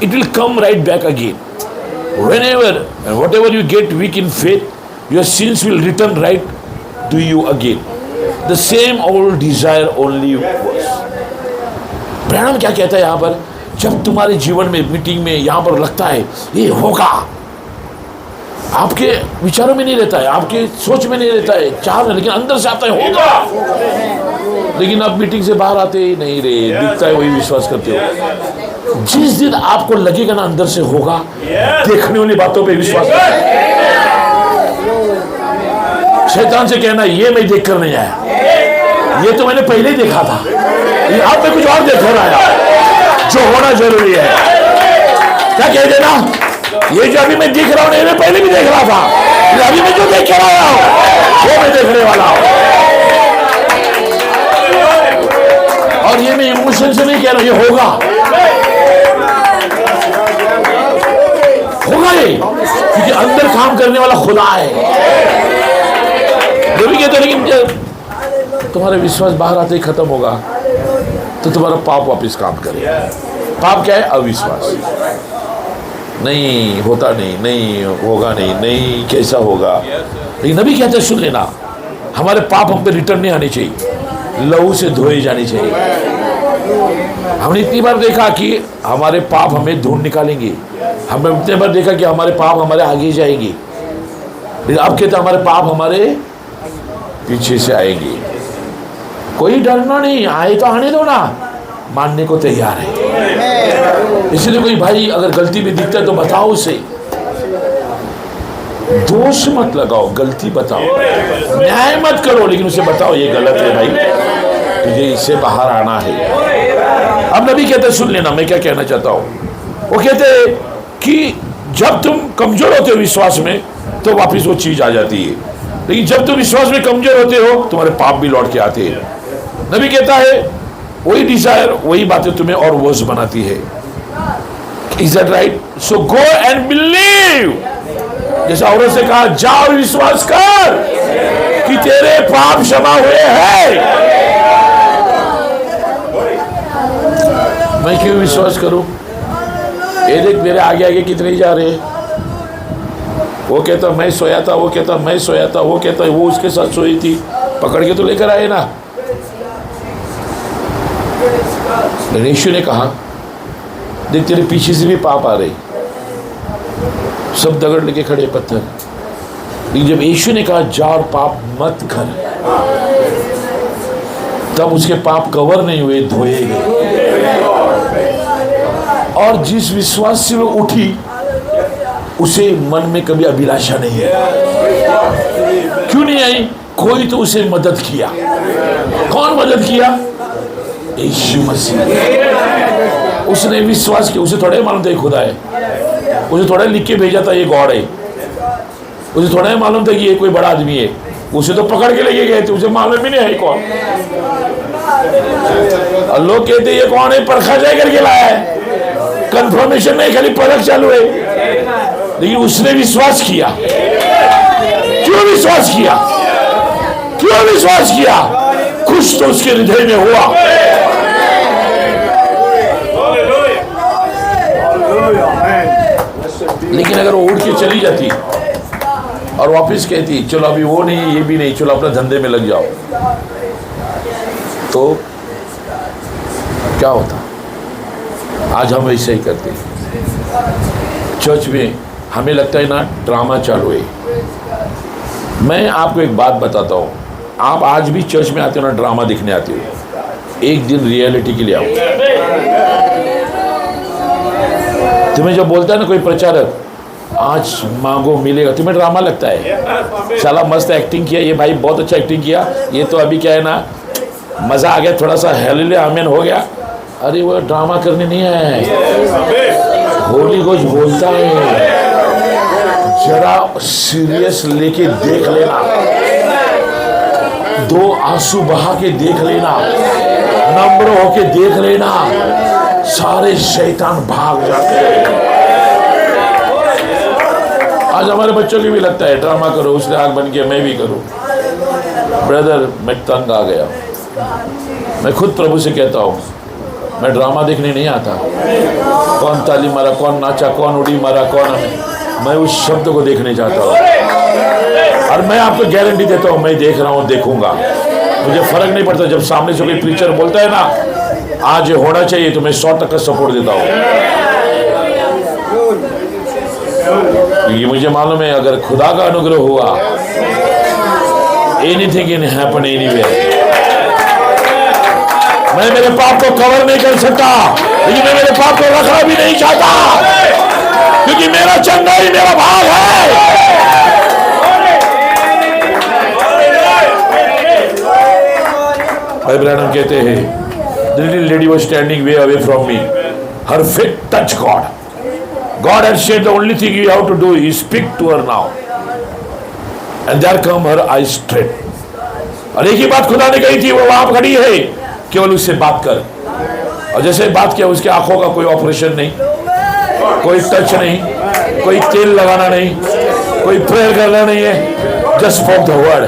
it will come right back again. Whenever and whatever you get weak in faith, your sins will return right to you again. The same old desire only was. Branham क्या कहता है यहाँ पर? जब तुम्हारे जीवन में मीटिंग में यहाँ पर लगता है ये होगा, आपके विचारों में नहीं रहता है, आपके सोच में नहीं रहता है, चाह लेकिन अंदर से आता है होगा, लेकिन आप मीटिंग से बाहर आते ही नहीं रे, दिखता है वही विश्वास करते हो। जिस दिन आपको लगेगा ना अंदर से होगा, देखने वाली बातों पे विश्वास करें। शैतान से कहना ये मैं देख कर नहीं आया, ये तो मैंने पहले ही देखा था, आप में कुछ और देख कर आया जो होना जरूरी है। क्या कह देना, ये जो अभी मैं दिख रहा हूँ मैं पहले भी देख रहा था, अभी मैं जो देख कर आया हूँ वो मैं देखने वाला हूँ। और ये मैं इमोशन से नहीं कह रहा, ये होगा ये, क्योंकि अंदर काम करने वाला खुदा है। वो भी कहते, लेकिन जब तुम्हारा विश्वास बाहर आते ही खत्म होगा तो तुम्हारा पाप वापस काम करेगा। पाप क्या है? अविश्वास। नहीं होता, नहीं होगा, नहीं कैसा होगा। लेकिन नबी कहते सुन लेना, हमारे पाप हम पे रिटर्न नहीं आने चाहिए, लहू से धोए जाने चाहिए। हमने इतनी बार देखा कि हमारे पाप हमें ढूंढ निकालेंगे, हमने इतनी बार देखा कि हमारे पाप हमारे आगे जाएंगे, लेकिन अब कहते हमारे पाप हमारे पीछे से आएंगे। कोई डरना नहीं, आए तो आने दो ना, मानने को तैयार है। इसलिए कोई भाई अगर गलती में दिखता है तो बताओ उसे, दोष मत लगाओ, गलती बताओ, न्याय मत करो, लेकिन उसे बताओ ये गलत है भाई, तुझे इससे बाहर आना है। अब नबी कहते सुन लेना मैं क्या कहना चाहता हूँ। वो कहते कि जब तुम कमजोर होते हो विश्वास में तो वापस वो चीज आ जाती है, लेकिन जब तुम विश्वास में कमजोर होते हो तुम्हारे पाप भी लौट के आते हैं। नबी कहता है वही डिजायर, वही बातें तुम्हें और वर्स बनाती है। Is that right? So go and believe. जैसा औरत से कहा, जाओ विश्वास कर कि तेरे पाप क्षमा हुए हैं। मैं क्यों विश्वास करूं? ये देख मेरे आगे आगे कितने जा रहे हैं। वो कहता मैं सोया था, वो कहता मैं सोया था, वो कहता वो उसके साथ सोई थी, पकड़ के तो लेकर आए ना। यीशु ने कहा देख तेरे पीछे से भी पाप आ रहे, सब दगड़ लेके खड़े पत्थर। लेकिन जब यीशु ने कहा जा और पाप मत कर, तब उसके पाप कवर नहीं हुए, धोए गए। और जिस विश्वास से वो उठी उसे मन में कभी अभिलाषा नहीं है। क्यों नहीं आई? कोई तो उसे मदद किया। कौन मदद किया? यीशु मसीह। उसने विश्वास किया। उसे थोड़ा ही मालूम था खुदा है, उसे थोड़ा लिख के भेजा था ये गॉड है, उसे थोड़ा ही मालूम था कि ये कोई बड़ा आदमी है। उसे तो पकड़ के लेके गए थे, उसे मालूम भी नहीं है कौन। और लोग कहते ये कौन है, परखा जाए करके लाया है, कंफर्मेशन नहीं, खाली परख चालू है। लेकिन उसने विश्वास किया। क्यों विश्वास किया? क्यों विश्वास किया? कुछ तो उसके हृदय में हुआ। लेकिन अगर वो उड़ के चली जाती और वापस कहती चलो अभी वो नहीं, ये भी नहीं, चलो अपने धंधे में लग जाओ, तो क्या होता? आज हम वैसे ही करते हैं। चर्च में हमें लगता है ना ड्रामा चालू है। मैं आपको एक बात बताता हूँ, आप आज भी चर्च में आते हो ना, ड्रामा दिखने आते हो, एक दिन रियलिटी के लिए आओ। तुम्हें जब बोलता है ना कोई प्रचारक आज मांगो मिलेगा, तुम्हें ड्रामा लगता है, साला मस्त एक्टिंग किया ये भाई, बहुत अच्छा एक्टिंग किया, ये तो अभी क्या है ना मजा आ गया, थोड़ा सा हालेलुया आमीन हो गया। अरे वो ड्रामा करने नहीं है, होली गोश्त बोलता है, जरा सीरियस लेके देख लेना। दो आंसू बहा के देख लेना, नम्र होके देख लेना, सारे शैतान भाग जाते हैं। आज हमारे बच्चों की भी लगता है ड्रामा करो, उसने आग बन के मैं भी करूं। ब्रदर, मैं तंग आ गया। मैं खुद प्रभु से कहता हूँ, मैं ड्रामा देखने नहीं आता। कौन ताली मारा, कौन नाचा, कौन उड़ी मारा, कौन, मैं उस शब्द को देखने चाहता हूँ। और मैं आपको गारंटी देता हूँ, मैं देख रहा हूँ, देखूंगा। मुझे फर्क नहीं पड़ता जब सामने से कोई प्रीचर बोलता है ना आज ये होना चाहिए, तो मैं 100% सपोर्ट देता हूँ। क्योंकि मुझे मालूम है अगर खुदा का अनुग्रह हुआ, एनीथिंग कैन हैपन एनीवेयर। मैं मेरे पाप को कवर नहीं कर सकता, लेकिन मैं मेरे पाप को रखना भी नहीं चाहता, क्योंकि मेरा चंगाई मेरा भाग है। भाई ब्रैनम कहते हैं, the little lady was standing way away from me. Her faith touched God. God had said the only thing you have to do is speak to her now. And there come her eyes straight. और एक ही बात खुदा ने कही थी, वो वहां खड़ी है, केवल उससे बात कर। और जैसे बात किया, उसके आंखों का कोई ऑपरेशन नहीं, कोई टच नहीं, कोई तेल लगाना नहीं, कोई प्रेयर करना नहीं है, जस्ट स्पोक द वर्ड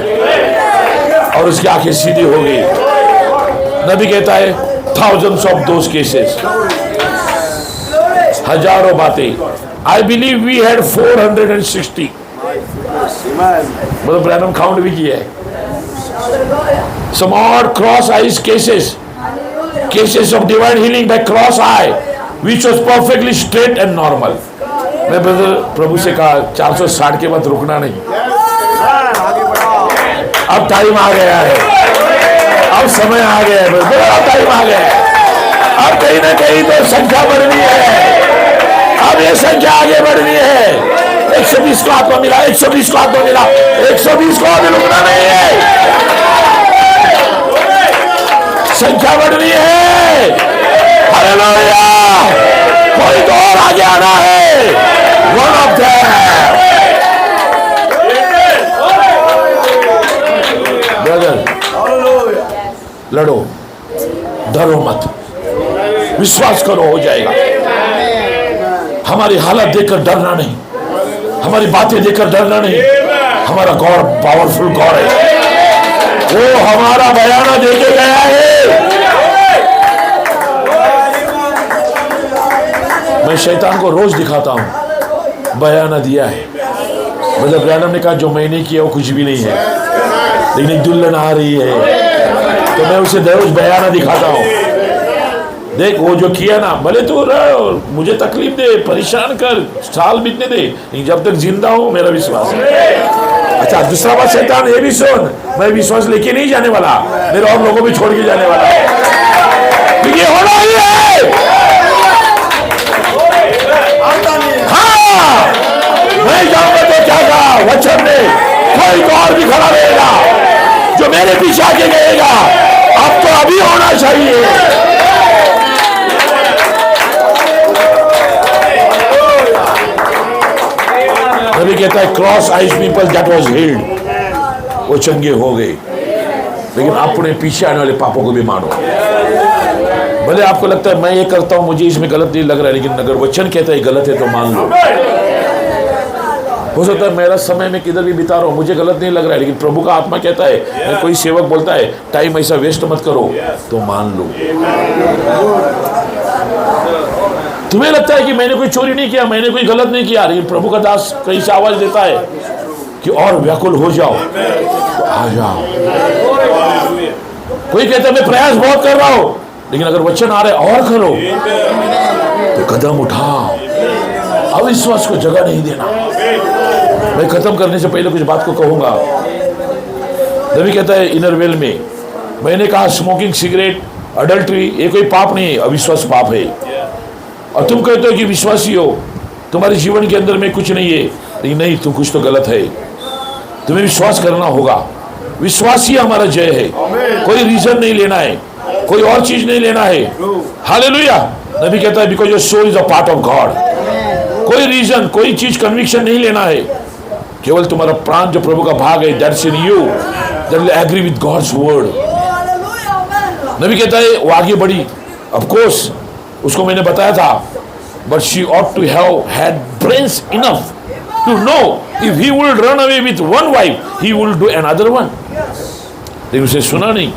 और उसकी आंखें सीधी हो गई। नबी कहता है thousands of those cases, हजारों बातें। I believe we had 460, मतलब ब्रैनम काउंट भी किया है। Some odd cross eyes cases of divine healing by cross eye, which was perfectly straight and normal. मैं ब्रदर प्रभु से कहा 460 के बाद रुकना नहीं, अब टाइम आ गया है, अब समय आ गया है, अब टाइम आ गया है। अब कहीं ना कहीं तो संख्या बढ़नी है, अब ये संख्या आगे बढ़नी है। 120 को आत्मा मिला, 120 को आत्मा मिला, 120 को अभी रुकना नहीं है, संख्या बढ़नी है। हालेलुया, कोई तो और आगे आना है। वन ऑफ ब्रदर, लड़ो, डरो मत, विश्वास करो, हो जाएगा। हमारी हालत देखकर डरना नहीं, हमारी बातें देखकर डरना नहीं। हमारा गॉड पावरफुल गॉड है, वो हमारा बयाना देके गया है। मैं शैतान को रोज दिखाता हूं, बयाना दिया है। मतलब ब्रैनम ने कहा जो मैंने किया वो कुछ भी नहीं है, लेकिन एक दुल्हन आ रही है, तो मैं उसे रोज बयाना दिखाता हूं। देख वो जो किया ना, भले तू मुझे तकलीफ दे, परेशान कर, साल बीतने दे, लेकिन जब तक जिंदा हूं मेरा विश्वास है। अच्छा, दूसरा बात शैतान ये भी सुन, मैं विश्वास लेके नहीं जाने वाला, मेरे और लोगों भी छोड़ के जाने वाला है, क्योंकि होना ही है। हाँ, मैं जाऊंगा तो क्या कहा वचन ने, कोई तो और भी खड़ा रहेगा जो मेरे पीछे आके गएगा। अब तो अभी होना चाहिए। नबी कहता है cross eyes people that was healed, वो चंगे हो गए। लेकिन अपने पीछे आने वाले पापों को भी मानो। भले आपको लगता है मैं ये करता हूं, मुझे इसमें गलत नहीं लग रहा है, लेकिन अगर वचन कहता है गलत है तो मान लो। हो सकता है मेरा समय में किधर भी बिता रहा हूं, मुझे गलत नहीं लग रहा है, लेकिन प्रभु का आत्मा कहता है, कोई सेवक बोलता है टाइम ऐसा वेस्ट मत करो, तो मान लो। तुम्हें लगता है कि मैंने कोई चोरी नहीं किया, मैंने कोई गलत नहीं किया, लेकिन प्रभु का दास कहीं से आवाज देता है कि और व्याकुल हो जाओ, तो आ जाओ। कोई कहता है मैं प्रयास बहुत कर रहा हूं, लेकिन अगर वचन आ रहे और करो, तो कदम उठाओ, अविश्वास को जगह नहीं देना। मैं खत्म करने से पहले कुछ बात को कहूंगा। नबी कहता है इनर वेल में, मैंने कहा स्मोकिंग, सिगरेट, अडल्ट्री ये कोई पाप नहीं है, अविश्वास पाप है। और तुम कहते हो कि विश्वासी हो, तुम्हारे जीवन के अंदर में कुछ नहीं है, लेकिन नहीं, तुम कुछ तो गलत है। तुम्हें विश्वास करना होगा, विश्वास ही हमारा जय है। कोई रीजन नहीं लेना है, कोई और चीज नहीं लेना है। हालेलुया। नबी कहता है because your soul is a part of God. कोई रीजन, कोई चीज, कन्विक्शन नहीं लेना है, केवल तुम्हारा प्राण जो प्रभु का भाग है, that's in you. that will agree with God's word. नबी कहता है वो आगे बढ़ी, of course उसको मैंने बताया था, but she ought to have had brains enough to know if he will run away with one wife, he will do another one. लेकिन उसे सुना नहीं,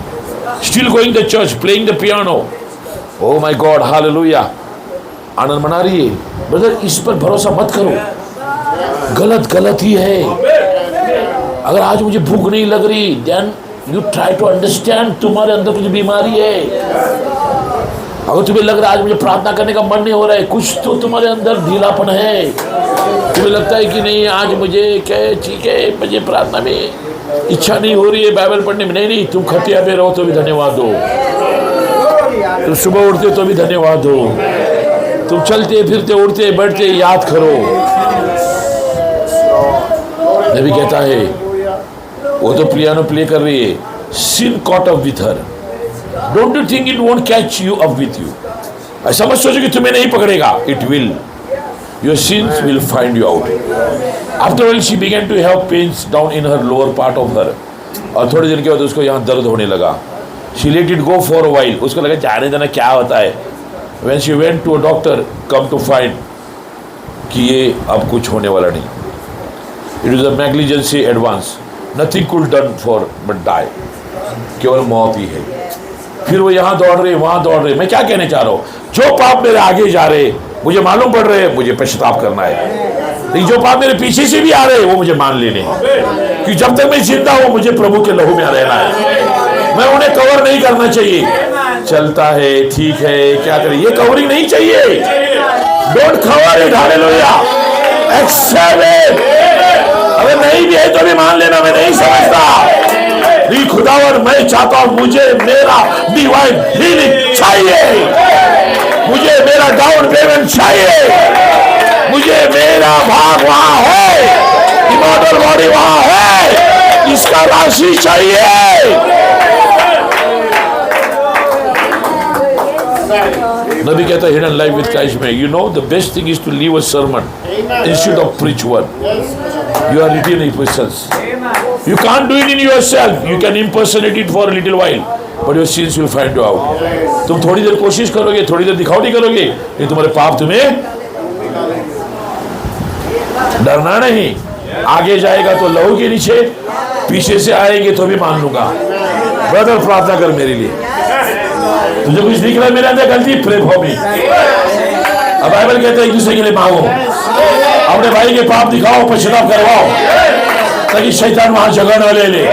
still going to church, playing the piano. Oh my God, hallelujah, आनंद मना रही है। ब्रदर, इस पर भरोसा मत करो, गलत ही है। अगर आज मुझे भूख नहीं लग रही, then you try to understand तुम्हारे अंदर कुछ बीमारी है। अगर तुम्हें लग रहा है आज मुझे प्रार्थना करने का मन नहीं हो रहा है, कुछ तो तुम्हारे अंदर ढीलापन है। तुम्हें लगता है कि नहीं आज मुझे ठीक है, मुझे प्रार्थना में इच्छा नहीं हो रही है, बाइबल पढ़ने में। नहीं, तुम खटिया पे रहो तो भी धन्यवाद दो, तुम सुबह उठते तो भी धन्यवाद दो, तुम चलते फिरते उठते बैठते याद करो। नबी कहता है वो तो पियानो प्ले कर रही है, sin caught up with her. Don't you think it won't catch you up with you? ऐसा मत सोचो कि तुम्हें नहीं पकड़ेगा, it will. Your sins will find you out. After all, she began to have pains down in her lower part of her. और थोड़े दिन के बाद उसको यहाँ दर्द होने लगा। She let it go for a while. उसको लगा जाने देना क्या होता है। When she went to a doctor, come to find कि ये अब कुछ होने वाला नहीं। It was a malignancy advance. Nothing could done for but die. केवल मौत ही है। फिर वो यहाँ दौड़ रहे, वहाँ दौड़ रहे। मैं क्या कहने चाह रहा हूँ, जो पाप मेरे आगे जा रहे, मुझे मालूम पड़ रहे हैं, मुझे पश्चाताप करना है। लेकिन जो पाप मेरे पीछे से भी आ रहे हैं, वो मुझे मान लेने हैं कि जब तक मैं जिंदा हूँ, मुझे प्रभु के लहू में रहना है। मैं उन्हें कवर नहीं करना चाहिए। चलता है, ठीक है, क्या करें, ये कवरिंग नहीं चाहिए। Don't cover it, hallelujah, accept it. अगर नहीं भी है तो भी मान लेना, मैं नहीं समझता। खुदावर, मैं चाहता हूं मुझे मेरा डिवाइन हीलिंग चाहिए, मुझे मेरा डाउन पेमेंट चाहिए, मुझे मेरा भाग वहां है, इमॉर्टल बॉडी वहां है, इसका राशि चाहिए। नबी कहता है हिडन लाइफ विद क्राइस्ट में, you know the best thing is to live a sermon instead of preach one. You are written epistles. You can't do it in yourself. You can impersonate it for a little while, but your sins will find you out. तुम थोड़ी देर कोशिश करोगे, थोड़ी देर दिखावटी करोगे, ये तुम्हारे पाप तुम्हें डरना नहीं। आगे जाएगा तो लहू के नीचे, पीछे से आएंगे तो भी मान लूंगा। ब्रदर, प्रार्थना कर मेरे लिए, तुझे कुछ दिख रहा है मेरे अंदर गलती, प्रे फॉर मी। अब बाइबल कहते हैं एक दूसरे के लिए मांगो, अपने भाई के पाप दिखाओ, पश्चाताप करवाओ, ताकि शैतान वहां जगह न ले ले।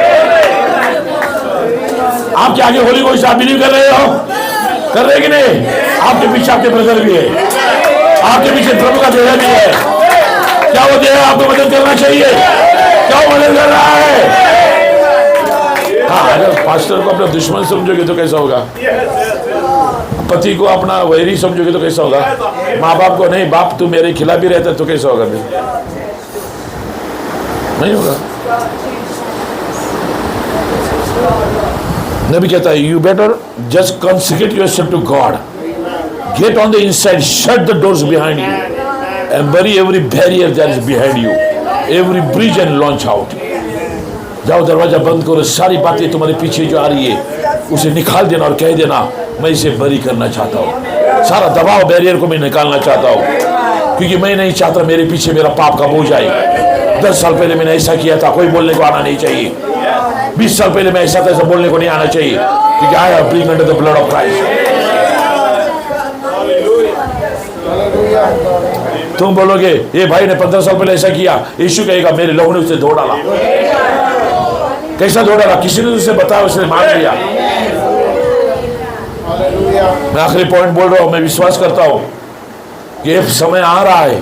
आपके आगे होली गोस्ट आप बिलीव कर रहे हो, कर रहे कि नहीं? आपके पीछे आपके ब्रदर भी है, आपके पीछे प्रभु का देह भी है। क्या वो देह आपको मदद करना चाहिए? क्या वो मदद कर रहा है? हाँ, अगर पास्टर को अपना दुश्मन समझोगे तो कैसा होगा? पति को अपना वैरी समझोगे तो कैसा होगा? माँ बाप को नहीं, बाप तू मेरे खिलाफ भी रहता है तो कैसा होगा? नहीं होगा। नबी कहता है you better just consecrate yourself to God, get on the inside, shut the doors behind you and bury every barrier that is behind you, every bridge and launch out. जाओ, दरवाजा बंद करो, सारी बातें तुम्हारे पीछे जो आ रही है उसे निकाल देना और कह देना मैं इसे बरी करना चाहता हूँ, सारा दबाव बैरियर को मैं निकालना चाहता हूँ, क्योंकि मैं नहीं चाहता मेरे पीछे मेरा पाप का बोझ आए। 10 साल पहले मैंने ऐसा किया था, कोई बोलने को आना नहीं चाहिए। 20 साल पहले मैं ऐसा था, ऐसा बोलने को नहीं आना चाहिए, क्योंकि I have been under the blood of Christ. तुम बोलोगे ये भाई ने 15 साल पहले ऐसा किया, यीशु कहेगा मेरे लहू ने उसे धो डाला। कैसा धो डाला? किसी ने उसे बताया, उसने मान लिया। मैं आखिरी पॉइंट बोल रहा हूं, मैं विश्वास करता हूं कि एक समय आ रहा है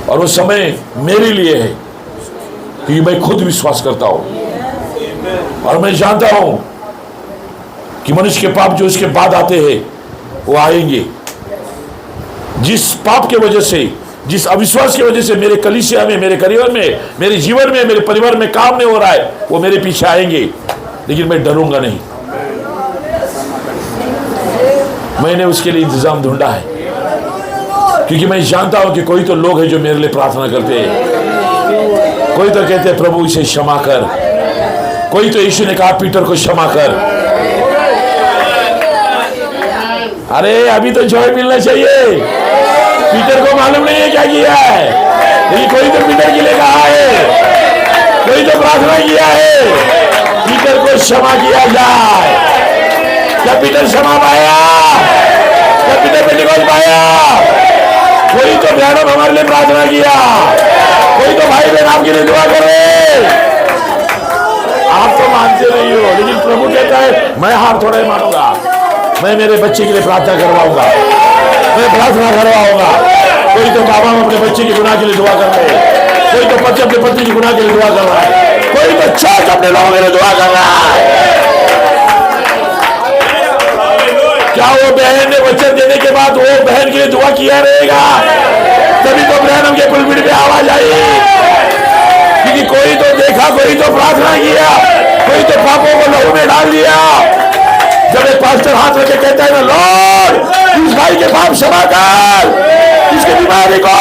और वो समय मेरे लिए है, क्योंकि मैं खुद विश्वास करता हूं और मैं जानता हूं कि मनुष्य के पाप जो उसके बाद आते हैं वो आएंगे। जिस पाप के वजह से, जिस अविश्वास की वजह से मेरे कलीसिया में, मेरे करियर में, मेरे जीवन में, मेरे परिवार में काम नहीं हो रहा है, वो मेरे पीछे आएंगे, लेकिन मैं डरूंगा नहीं। मैंने उसके लिए इंतजाम ढूंढा है, क्योंकि मैं जानता हूं कि कोई तो लोग हैं जो मेरे लिए प्रार्थना करते हैं, कोई तो कहते हैं प्रभु इसे क्षमा कर, कोई तो यीशु ने कहा पीटर को क्षमा कर। अरे अभी तो जॉय मिलना चाहिए। पीटर को मालूम नहीं है क्या किया है, लेकिन कोई तो पीटर के लिए कहा है, कोई तो प्रार्थना किया है पीटर को क्षमा किया जाए। क्या पीटर क्षमा पाया? क्या पीटर पेंटिकॉस्ट पाया? कोई तो ब्रैनम हमारे लिए प्रार्थना किया, कोई तो भाई बहन आपके लिए दुआ कर रहे। आप तो मानते नहीं हो, लेकिन प्रभु कहता है मैं हार थोड़ा ही मानूंगा, मैं मेरे बच्चे के लिए प्रार्थना करवाऊंगा, मैं प्रार्थना करवाऊंगा। कोई तो बाबा अपने बच्चे के गुनाह के लिए दुआ कर रहे हैं, कोई तो पति अपने पत्नी के गुनाह के लिए दुआ कर रहा है, कोई तो चर्च अपने लोगों के लिए दुआ कर रहा है। क्या वो बहन ने वचन देने के बाद वो बहन के लिए दुआ किया रहेगा? तभी तो ब्रैनम के पुलपिट पे आवाज आई, क्योंकि कोई तो देखा, कोई तो प्रार्थना किया, कोई तो पापों को लहू में डाल दिया। जब एक पास्टर हाथ रखे कहता है ना, लॉर्ड इस भाई के पाप क्षमा कर, इसकी बीमारी को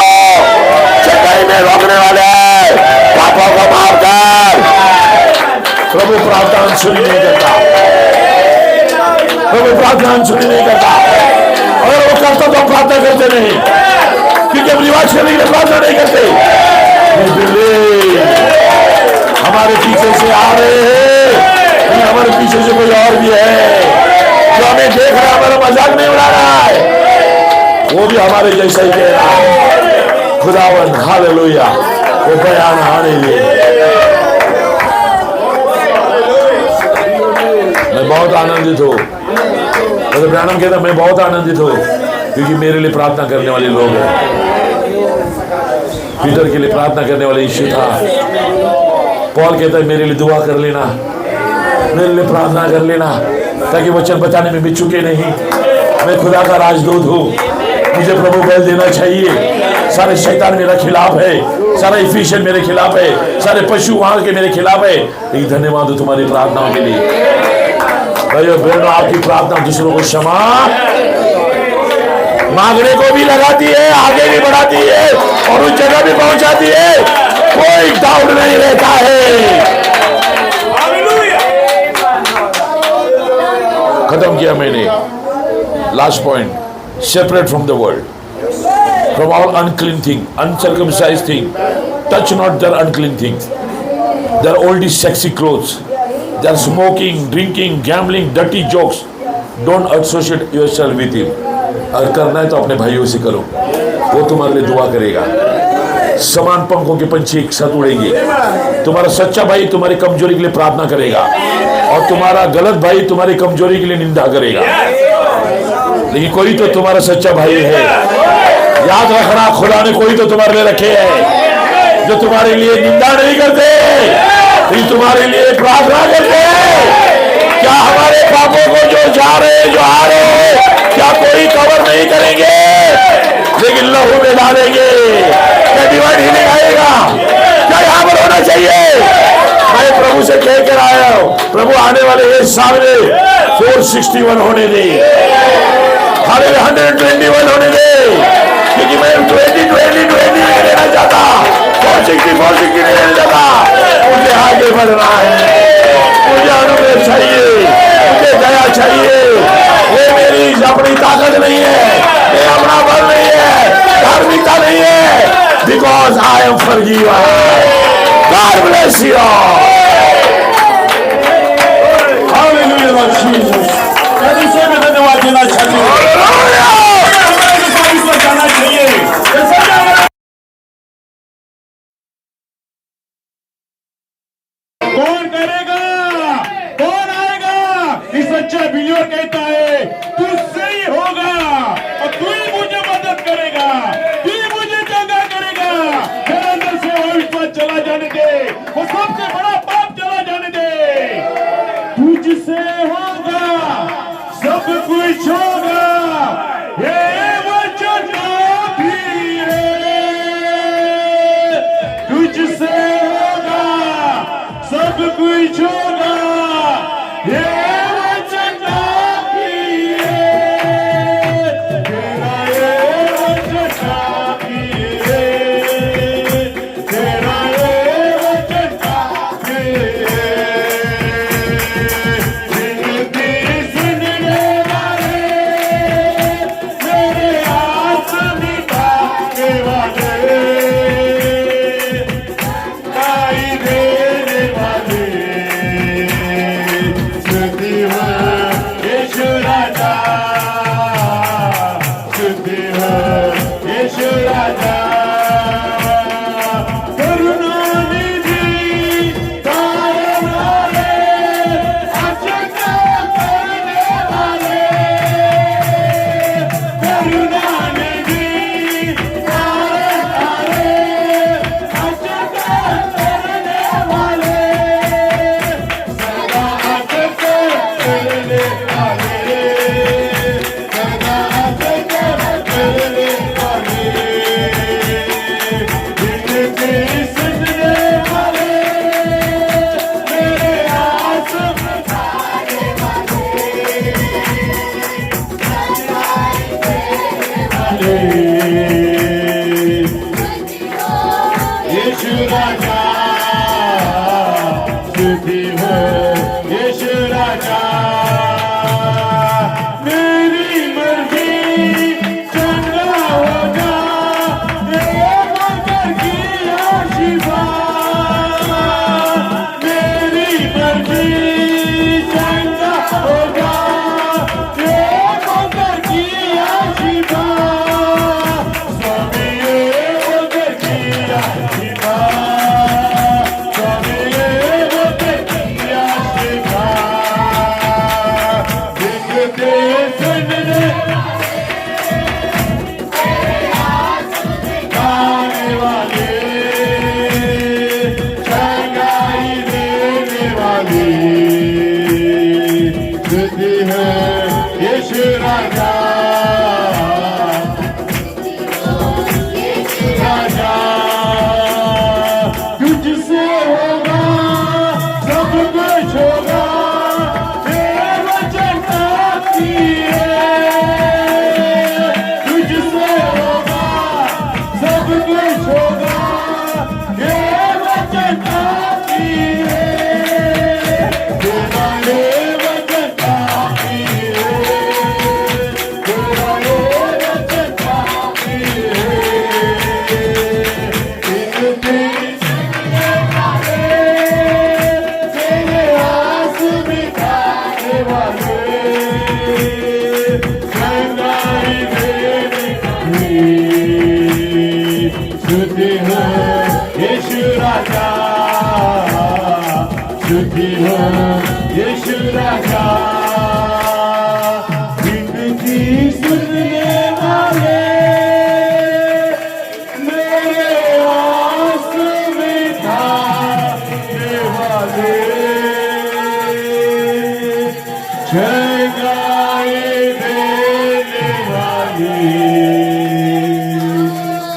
चटाई में रोकने वाले पापों को माफ कर। प्रभु प्रार्थना सुनी नहीं करता, प्रभु प्रार्थना सुनी नहीं करता। अगर वो करता तो हम प्रार्थना करते नहीं, क्योंकि हम रिवाज करने के लिए प्रार्थना नहीं करते। हमारे पीछे से आ रहे हैं, हमारे पीछे से कोई और भी है जो हमें देख रहा है, हमारा मजाक नहीं उड़ा रहा है, वो भी हमारे जैसा ही कह रहा है। खुदावन हालेलुया, वो बयान आने दे। मैं बहुत आनंदित हूँ, ब्रैनम कहता मैं बहुत आनंदित हूँ, क्योंकि मेरे लिए प्रार्थना करने वाले लोग हैं। पीटर के लिए प्रार्थना करने वाले यीशु था। पॉल कहता है मेरे लिए दुआ कर लेना, मेरे लिए प्रार्थना कर लेना, ताकि वचन बताने में भी चुके नहीं। मैं खुदा का राजदूत हूँ, मुझे प्रभु बल देना चाहिए। सारे शैतान मेरे खिलाफ है, सारा इफिशियन मेरे खिलाफ है, सारे पशु वहां के मेरे खिलाफ है, लेकिन धन्यवाद हो तुम्हारी प्रार्थनाओं के लिए। भाइयों बहनों, आपकी प्रार्थना दूसरों को क्षमा मांगने को भी लगाती है, आगे भी बढ़ाती है और उस जगह भी पहुंचाती है, कोई डाउट नहीं रहता है। खत्म किया मैंने। Last point, separate from the world, from all unclean thing, uncircumcised thing, touch not their unclean things, their old sexy clothes, their smoking, drinking, gambling, dirty jokes, don't associate yourself with him. अगर करना है तो अपने भाइयों से करो, वो तुम्हारे लिए दुआ करेगा। समान पंखों के पंछी एक साथ उड़ेंगे। तुम्हारा सच्चा भाई तुम्हारी कमजोरी के लिए प्रार्थना करेगा, और तुम्हारा गलत भाई तुम्हारी कमजोरी के लिए निंदा करेगा। लेकिन कोई तो तुम्हारा सच्चा भाई है, याद रखना, खुदा ने कोई तो तुम्हारे लिए रखे हैं जो तुम्हारे लिए निंदा नहीं करते, लेकिन तुम्हारे लिए प्रार्थना करते हैं। क्या हमारे पापों को जो जा रहे, जो आ रहे, क्या कोई कवर नहीं करेंगे, लेकिन लहू में डालेंगे। क्या डिवाइड हीलिंग आएगा? क्या यहाँ पर होना चाहिए? मैं प्रभु से कह कर आया हूँ, प्रभु आने वाले इस साल में 461 होने दे, 121 होने दे, क्योंकि मैं 20 नहीं लेना चाहता, 460 नहीं लेना चाहता। मुझे आगे बढ़ना है, मुझे अनुग्रह चाहिए, मुझे दया चाहिए। ये मेरी अपनी ताकत नहीं है, ये अपना बल नहीं है, धार्मिकता नहीं है, because I am forgiven. God bless you. Hallelujah Lord Jesus. मैं में धन्यवाद देना चाहती हूँ, जाना चाहिए। कौन करेगा? कौन आएगा? इस सच्चा बिलीवर कहता है तुझसे ही होगा, और तू ही मुझे मदद करेगा, तू ही मुझे चंगा करेगा। मेरे अंदर से अविश्वास चला जाने दे, वो सबसे बड़ा पाप चला जाने दे। तुझसे होगा, सब कुछ होगा, ये वचन काफी है। तुझसे होगा, सब कुछ होगा, ये वचन काफी है। तेरा ये वचन काफी है, तेरा ये वचन काफी है।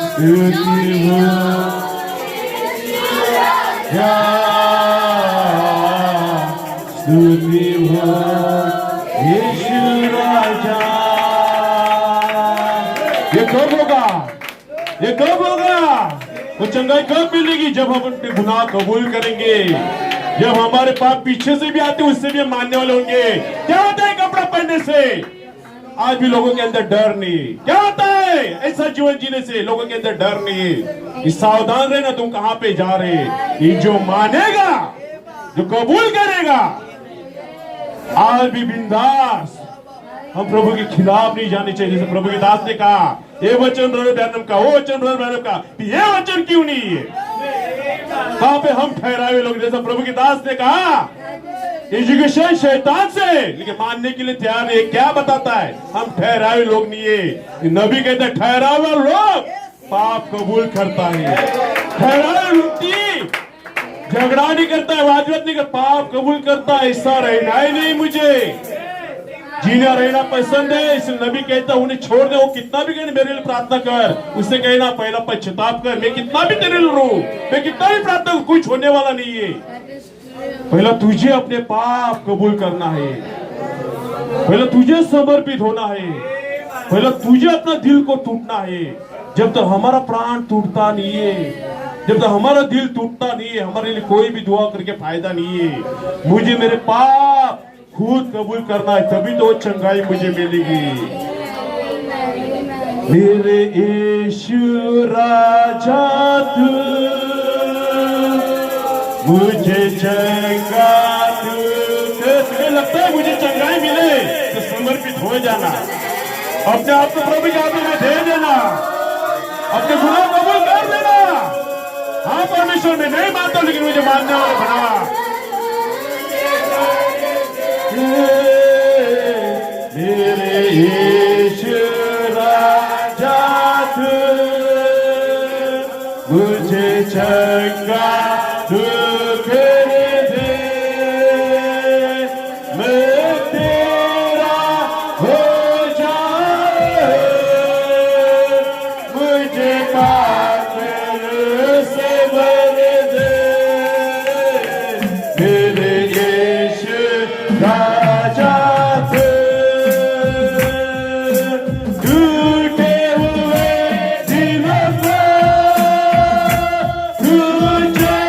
स्तुति हो या स्तुति हो यीशु राजा। ये कब होगा? ये कब होगा? वो चंगाई कब मिलेगी? जब हम अपने गुनाह कबूल करेंगे, जब हमारे पाप पीछे से भी आते उससे भी हम मानने वाले होंगे। क्या होता है कपड़ा पहनने से? आज भी लोगों के अंदर डर नहीं। क्या होता है ऐसा जीवन जीने से? लोगों के अंदर डर नहीं। कि सावधान रहना, तुम कहां पे जा रहे। ये जो मानेगा, जो कबूल करेगा, आज भी बिंदास। हम प्रभु के खिलाफ नहीं जाने चाहिए। जैसे प्रभु के दास ने कहा, ये वचन ब्रदर ब्रैनम का, वो वचन ब्रदर ब्रैनम का, ये वचन क्यों नहीं है? कहां पे हम ठहराए लोग? जैसा प्रभु के दास ने कहा, एजुकेशन शैतान से, लेकिन मानने के लिए तैयार नहीं। क्या बताता है? हम ठहराए लोग नहीं है। नबी कहते हैं ठहरा हुआ लोग पाप कबूल करता है। ठहराए व्यक्ति झगड़ा नहीं करता है, वादविवाद नहीं करता, पाप कबूल करता है। ऐसा रहना ही नहीं, मुझे जीना रहना पसंद है। इसलिए नबी कहता है उन्हें छोड़ दे। वो कितना भी कहने मेरे लिए प्रार्थना कर, उससे कहना पहला पश्चाताप कर। मैं कितना भी तेरे लिए रो, मैं कितना भी प्रार्थना करूं, कुछ होने वाला नहीं है। पहला तुझे अपने पाप कबूल करना है, पहला तुझे समर्पित होना है, पहला तुझे अपना दिल को टूटना है। जब तक हमारा प्राण टूटता नहीं है, जब तक हमारा दिल टूटता नहीं है, हमारे लिए कोई भी दुआ करके फायदा नहीं है। मुझे मेरे पाप खुद कबूल करना है, तभी तो चंगाई मुझे मिलेगी। मेरे यीशु राजा तू मुझे चंगा तू। तुम्हें लगता है मुझे चंगाई मिले तो समर्पित हो जाना, अपने आप को प्रभु के हाथों में दे देना, अपने गुनाह कबूल कर देना। हाँ परमेश्वर में नहीं मानता, लेकिन मुझे मानने वाले बना। मेरे यीशु राजा तू मुझे चंगा तू कर दे, मैं तेरा हो जाए, मुझे पाप से भर दे। मेरे यीशु राजा तू टूटे हुए दिलों को तुझे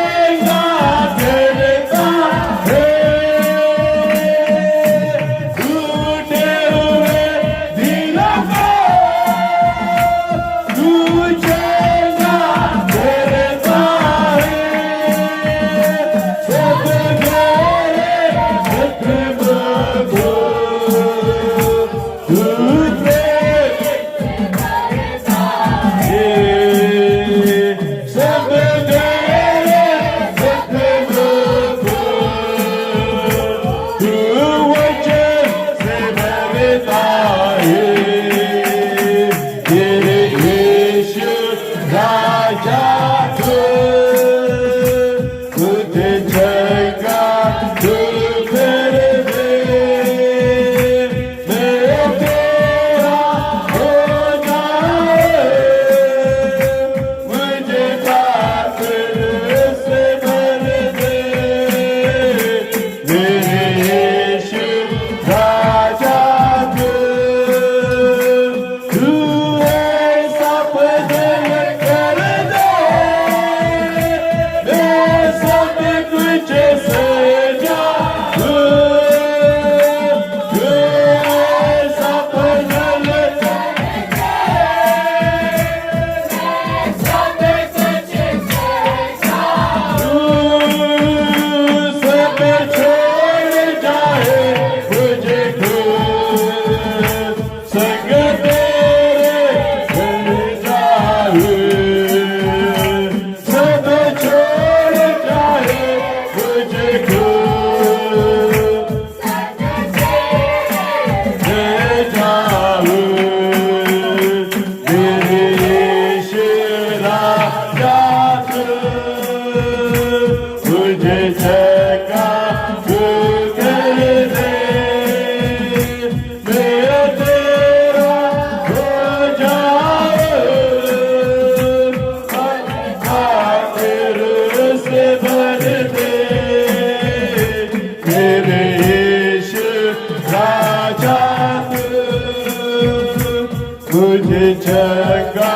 मुझे चंगा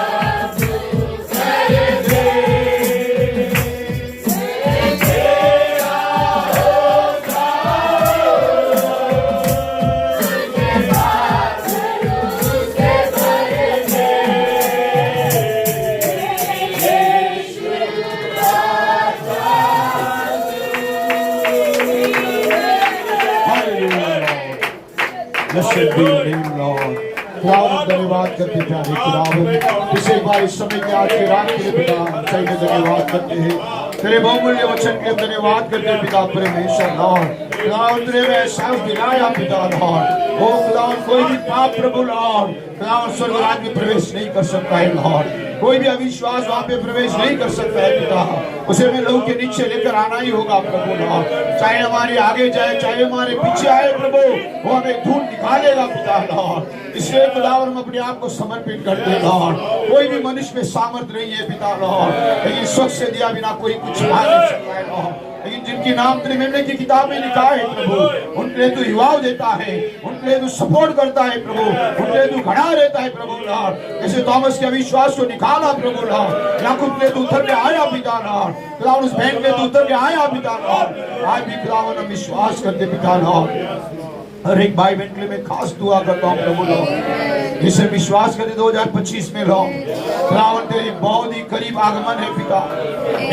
Blessed be your name, Lord. खुदावन धन्यवाद करते प्यारे खुदावन इसे बार इस समय के आज की रात के लिए पिता सही में धन्यवाद करते हैं तेरे बहुमूल्य वचन के लिए धन्यवाद करते हैं पिता परमेश्वर लॉर्ड खुदावन तेरे में एहसास दिलाया पिता लॉर्ड ओ खुदावन कोई भी पाप प्रभु लॉर्ड खुदावन स्वर्ग राज्य में प्रवेश नहीं कर सकता है लॉर्ड कोई भी अविश्वास वहां पे प्रवेश नहीं कर सकता है पिता उसे में लहू के नीचे लेकर आना ही होगा प्रभु लॉर्ड चाहे हमारे आगे जाए चाहे हमारे पीछे आए प्रभु वो हमें धूल निकालेगा पिता लॉर्ड इसलिए खुदावन हम अपने आप को समर्पित करते हैं लॉर्ड कोई भी मनुष्य में सामर्थ नहीं है पिता लॉर्ड लेकिन स्वच्छ से दिया बिना कोई कुछ पा नहीं सकता है लॉर्ड लेकिन जिनकी नाम तेरे मेमने की किताब में लिखा है प्रभु उनके लिए तू युवाव देता है उनके लिए तू सपोर्ट करता है प्रभु उनके लिए तू खड़ा रहता है प्रभु लॉर्ड जैसे थॉमस के अविश्वास को निकाला प्रभु लॉर्ड याकूब के लिए तू उतर के आया पिता लॉर्ड खुदावन उस बहन के लिए तू उतर के आया पिता लॉर्ड आज भी खुदावन हम विश्वास करते पिता लॉर्ड हर एक भाई बहन के लिए मैं खास दुआ करता हूँ प्रभु लॉर्ड जिसे विश्वास करते 2025 में लॉर्ड खुदावन तेरी बहुत ही करीब आगमन है पिता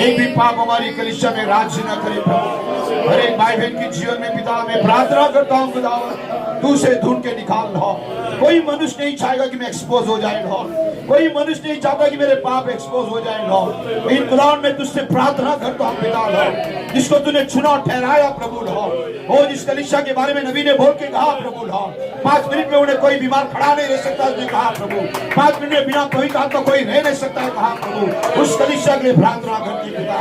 एक भी पाप हमारी कलीसिया में राज्य न करे प्रभु हर एक भाई बहन के जीवन में पिता मैं प्रार्थना करता हूँ खुदावन तू से ढूंढ के निकाल लॉर्ड कोई मनुष्य नहीं चाहेगा कि मैं एक्सपोज हो जाए लॉर्ड कोई मनुष्य नहीं चाहता कि मेरे पाप एक्सपोज हो जाए लॉर्ड लेकिन खुदावन मैं तुझसे प्रार्थना करता हूँ पिता लॉर्ड जिसको तूने चुना ठहराया प्रभु लॉर्ड ओ जिस कलीसिया के बारे में नबी ने बोल के कहा प्रभु लॉर्ड 5 मिनट में उन्हें कोई बीमार खड़ा नहीं रह सकता उसने कहा प्रभु 5 मिनट में बिना पवित्र आत्मा कोई रह नहीं सकता है कहा प्रभु उस कलीसिया के लिए प्रार्थना करती पिता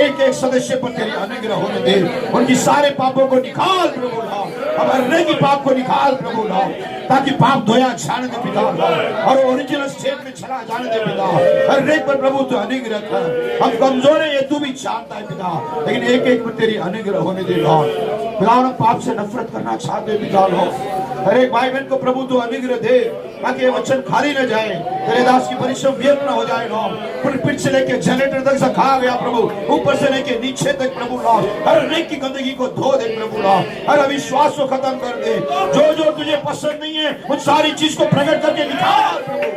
एक एक सदस्य पर तेरी अनुग्रह होने दे उनकी सारे पापों को निकाल प्रभु लॉर्ड अब हर की पाप को निकाल प्रभु लॉर्ड ताकि पाप धोया जाने दे पिता और ओरिजिनल स्टेट में चला जाने दे पिता हर एक पर प्रभु तू अनुग्रह कर हम कमजोर है ये तू भी जानता है पिता लेकिन एक एक पर तेरी अनुग्रह होने दे लॉर्ड पिता हम पाप से नफरत करना चाहते हैं पिता लॉर्ड हर एक भाई बहन को प्रभु तू अनुग्रह दे ताकि ये वचन खाली न जाए तेरे दास की परिश्रम व्यर्थ न हो जाए लॉर्ड पिट से लेके जनरेटर तक से खा गया प्रभु ऊपर से लेके नीचे तक प्रभु लॉर्ड हर एक की गंदगी को धो दे प्रभु लॉर्ड हर अविश्वास को खत्म कर दे जो जो तुझे पसंद नहीं है उन सारी चीज को प्रकट करके निकाल प्रभु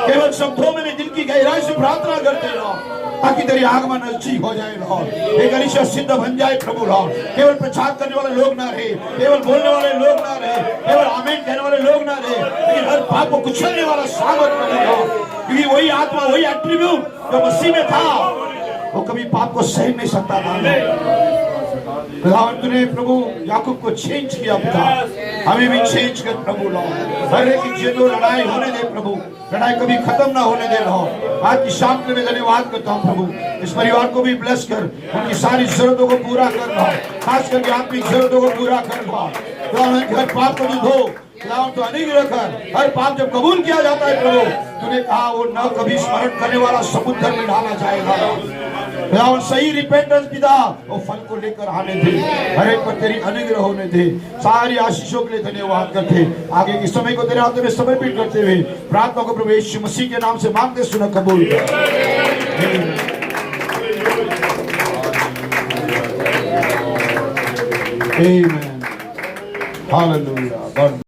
केवल शब्दों में दिल की गहराई से प्रार्थना करते रहो ताकि तेरी आगमन नजदीक हो जाए लॉर्ड एक कलीसिया सिद्ध बन जाए प्रभु लॉर्ड केवल प्रचार करने वाले लोग ना रहे केवल बोलने वाले लोग ना रहे केवल आमीन कहने वाले लोग ना रहे लेकिन हर पाप को कुचलने वाला सामर्थ प्रभु लॉर्ड क्योंकि वही आत्मा वही एट्रीब्यूट जो मसीह में था वो कभी पाप को सह नहीं सकता था खुदावन तूने प्रभु याकूब को चेंज किया पिता हमें भी चेंज कर प्रभु लॉर्ड हर एक की जीवन में लड़ाई होने दे प्रभु लड़ाई कभी खत्म ना होने दे लॉर्ड आज की शाम के लिए धन्यवाद करता हूँ प्रभु इस परिवार को भी ब्लेस कर उनकी सारी जरूरतों को पूरा कर लॉर्ड खास करके आत्मिक जरूरतों को पूरा कर लॉर्ड हर पाप को धो खुदावन तो अनुग्रह कर हर पाप जब कबूल किया जाता है प्रभु तूने कहा वो न कभी स्मरण करने वाला समुद्र में डाला जाएगा खुदावन सही रिपेंटेंस पिता वो फल को लेकर आने दे हर एक पर तेरी अनुग्रह होने दे सारी आशीषों के लिए धन्यवाद करते आगे के समय को तेरे हाथ में समर्पित करते हुए प्रार्थना को प्रभु यीशु मसीह के नाम से मांगते सुना कबूल कर आमीन हालेलुया।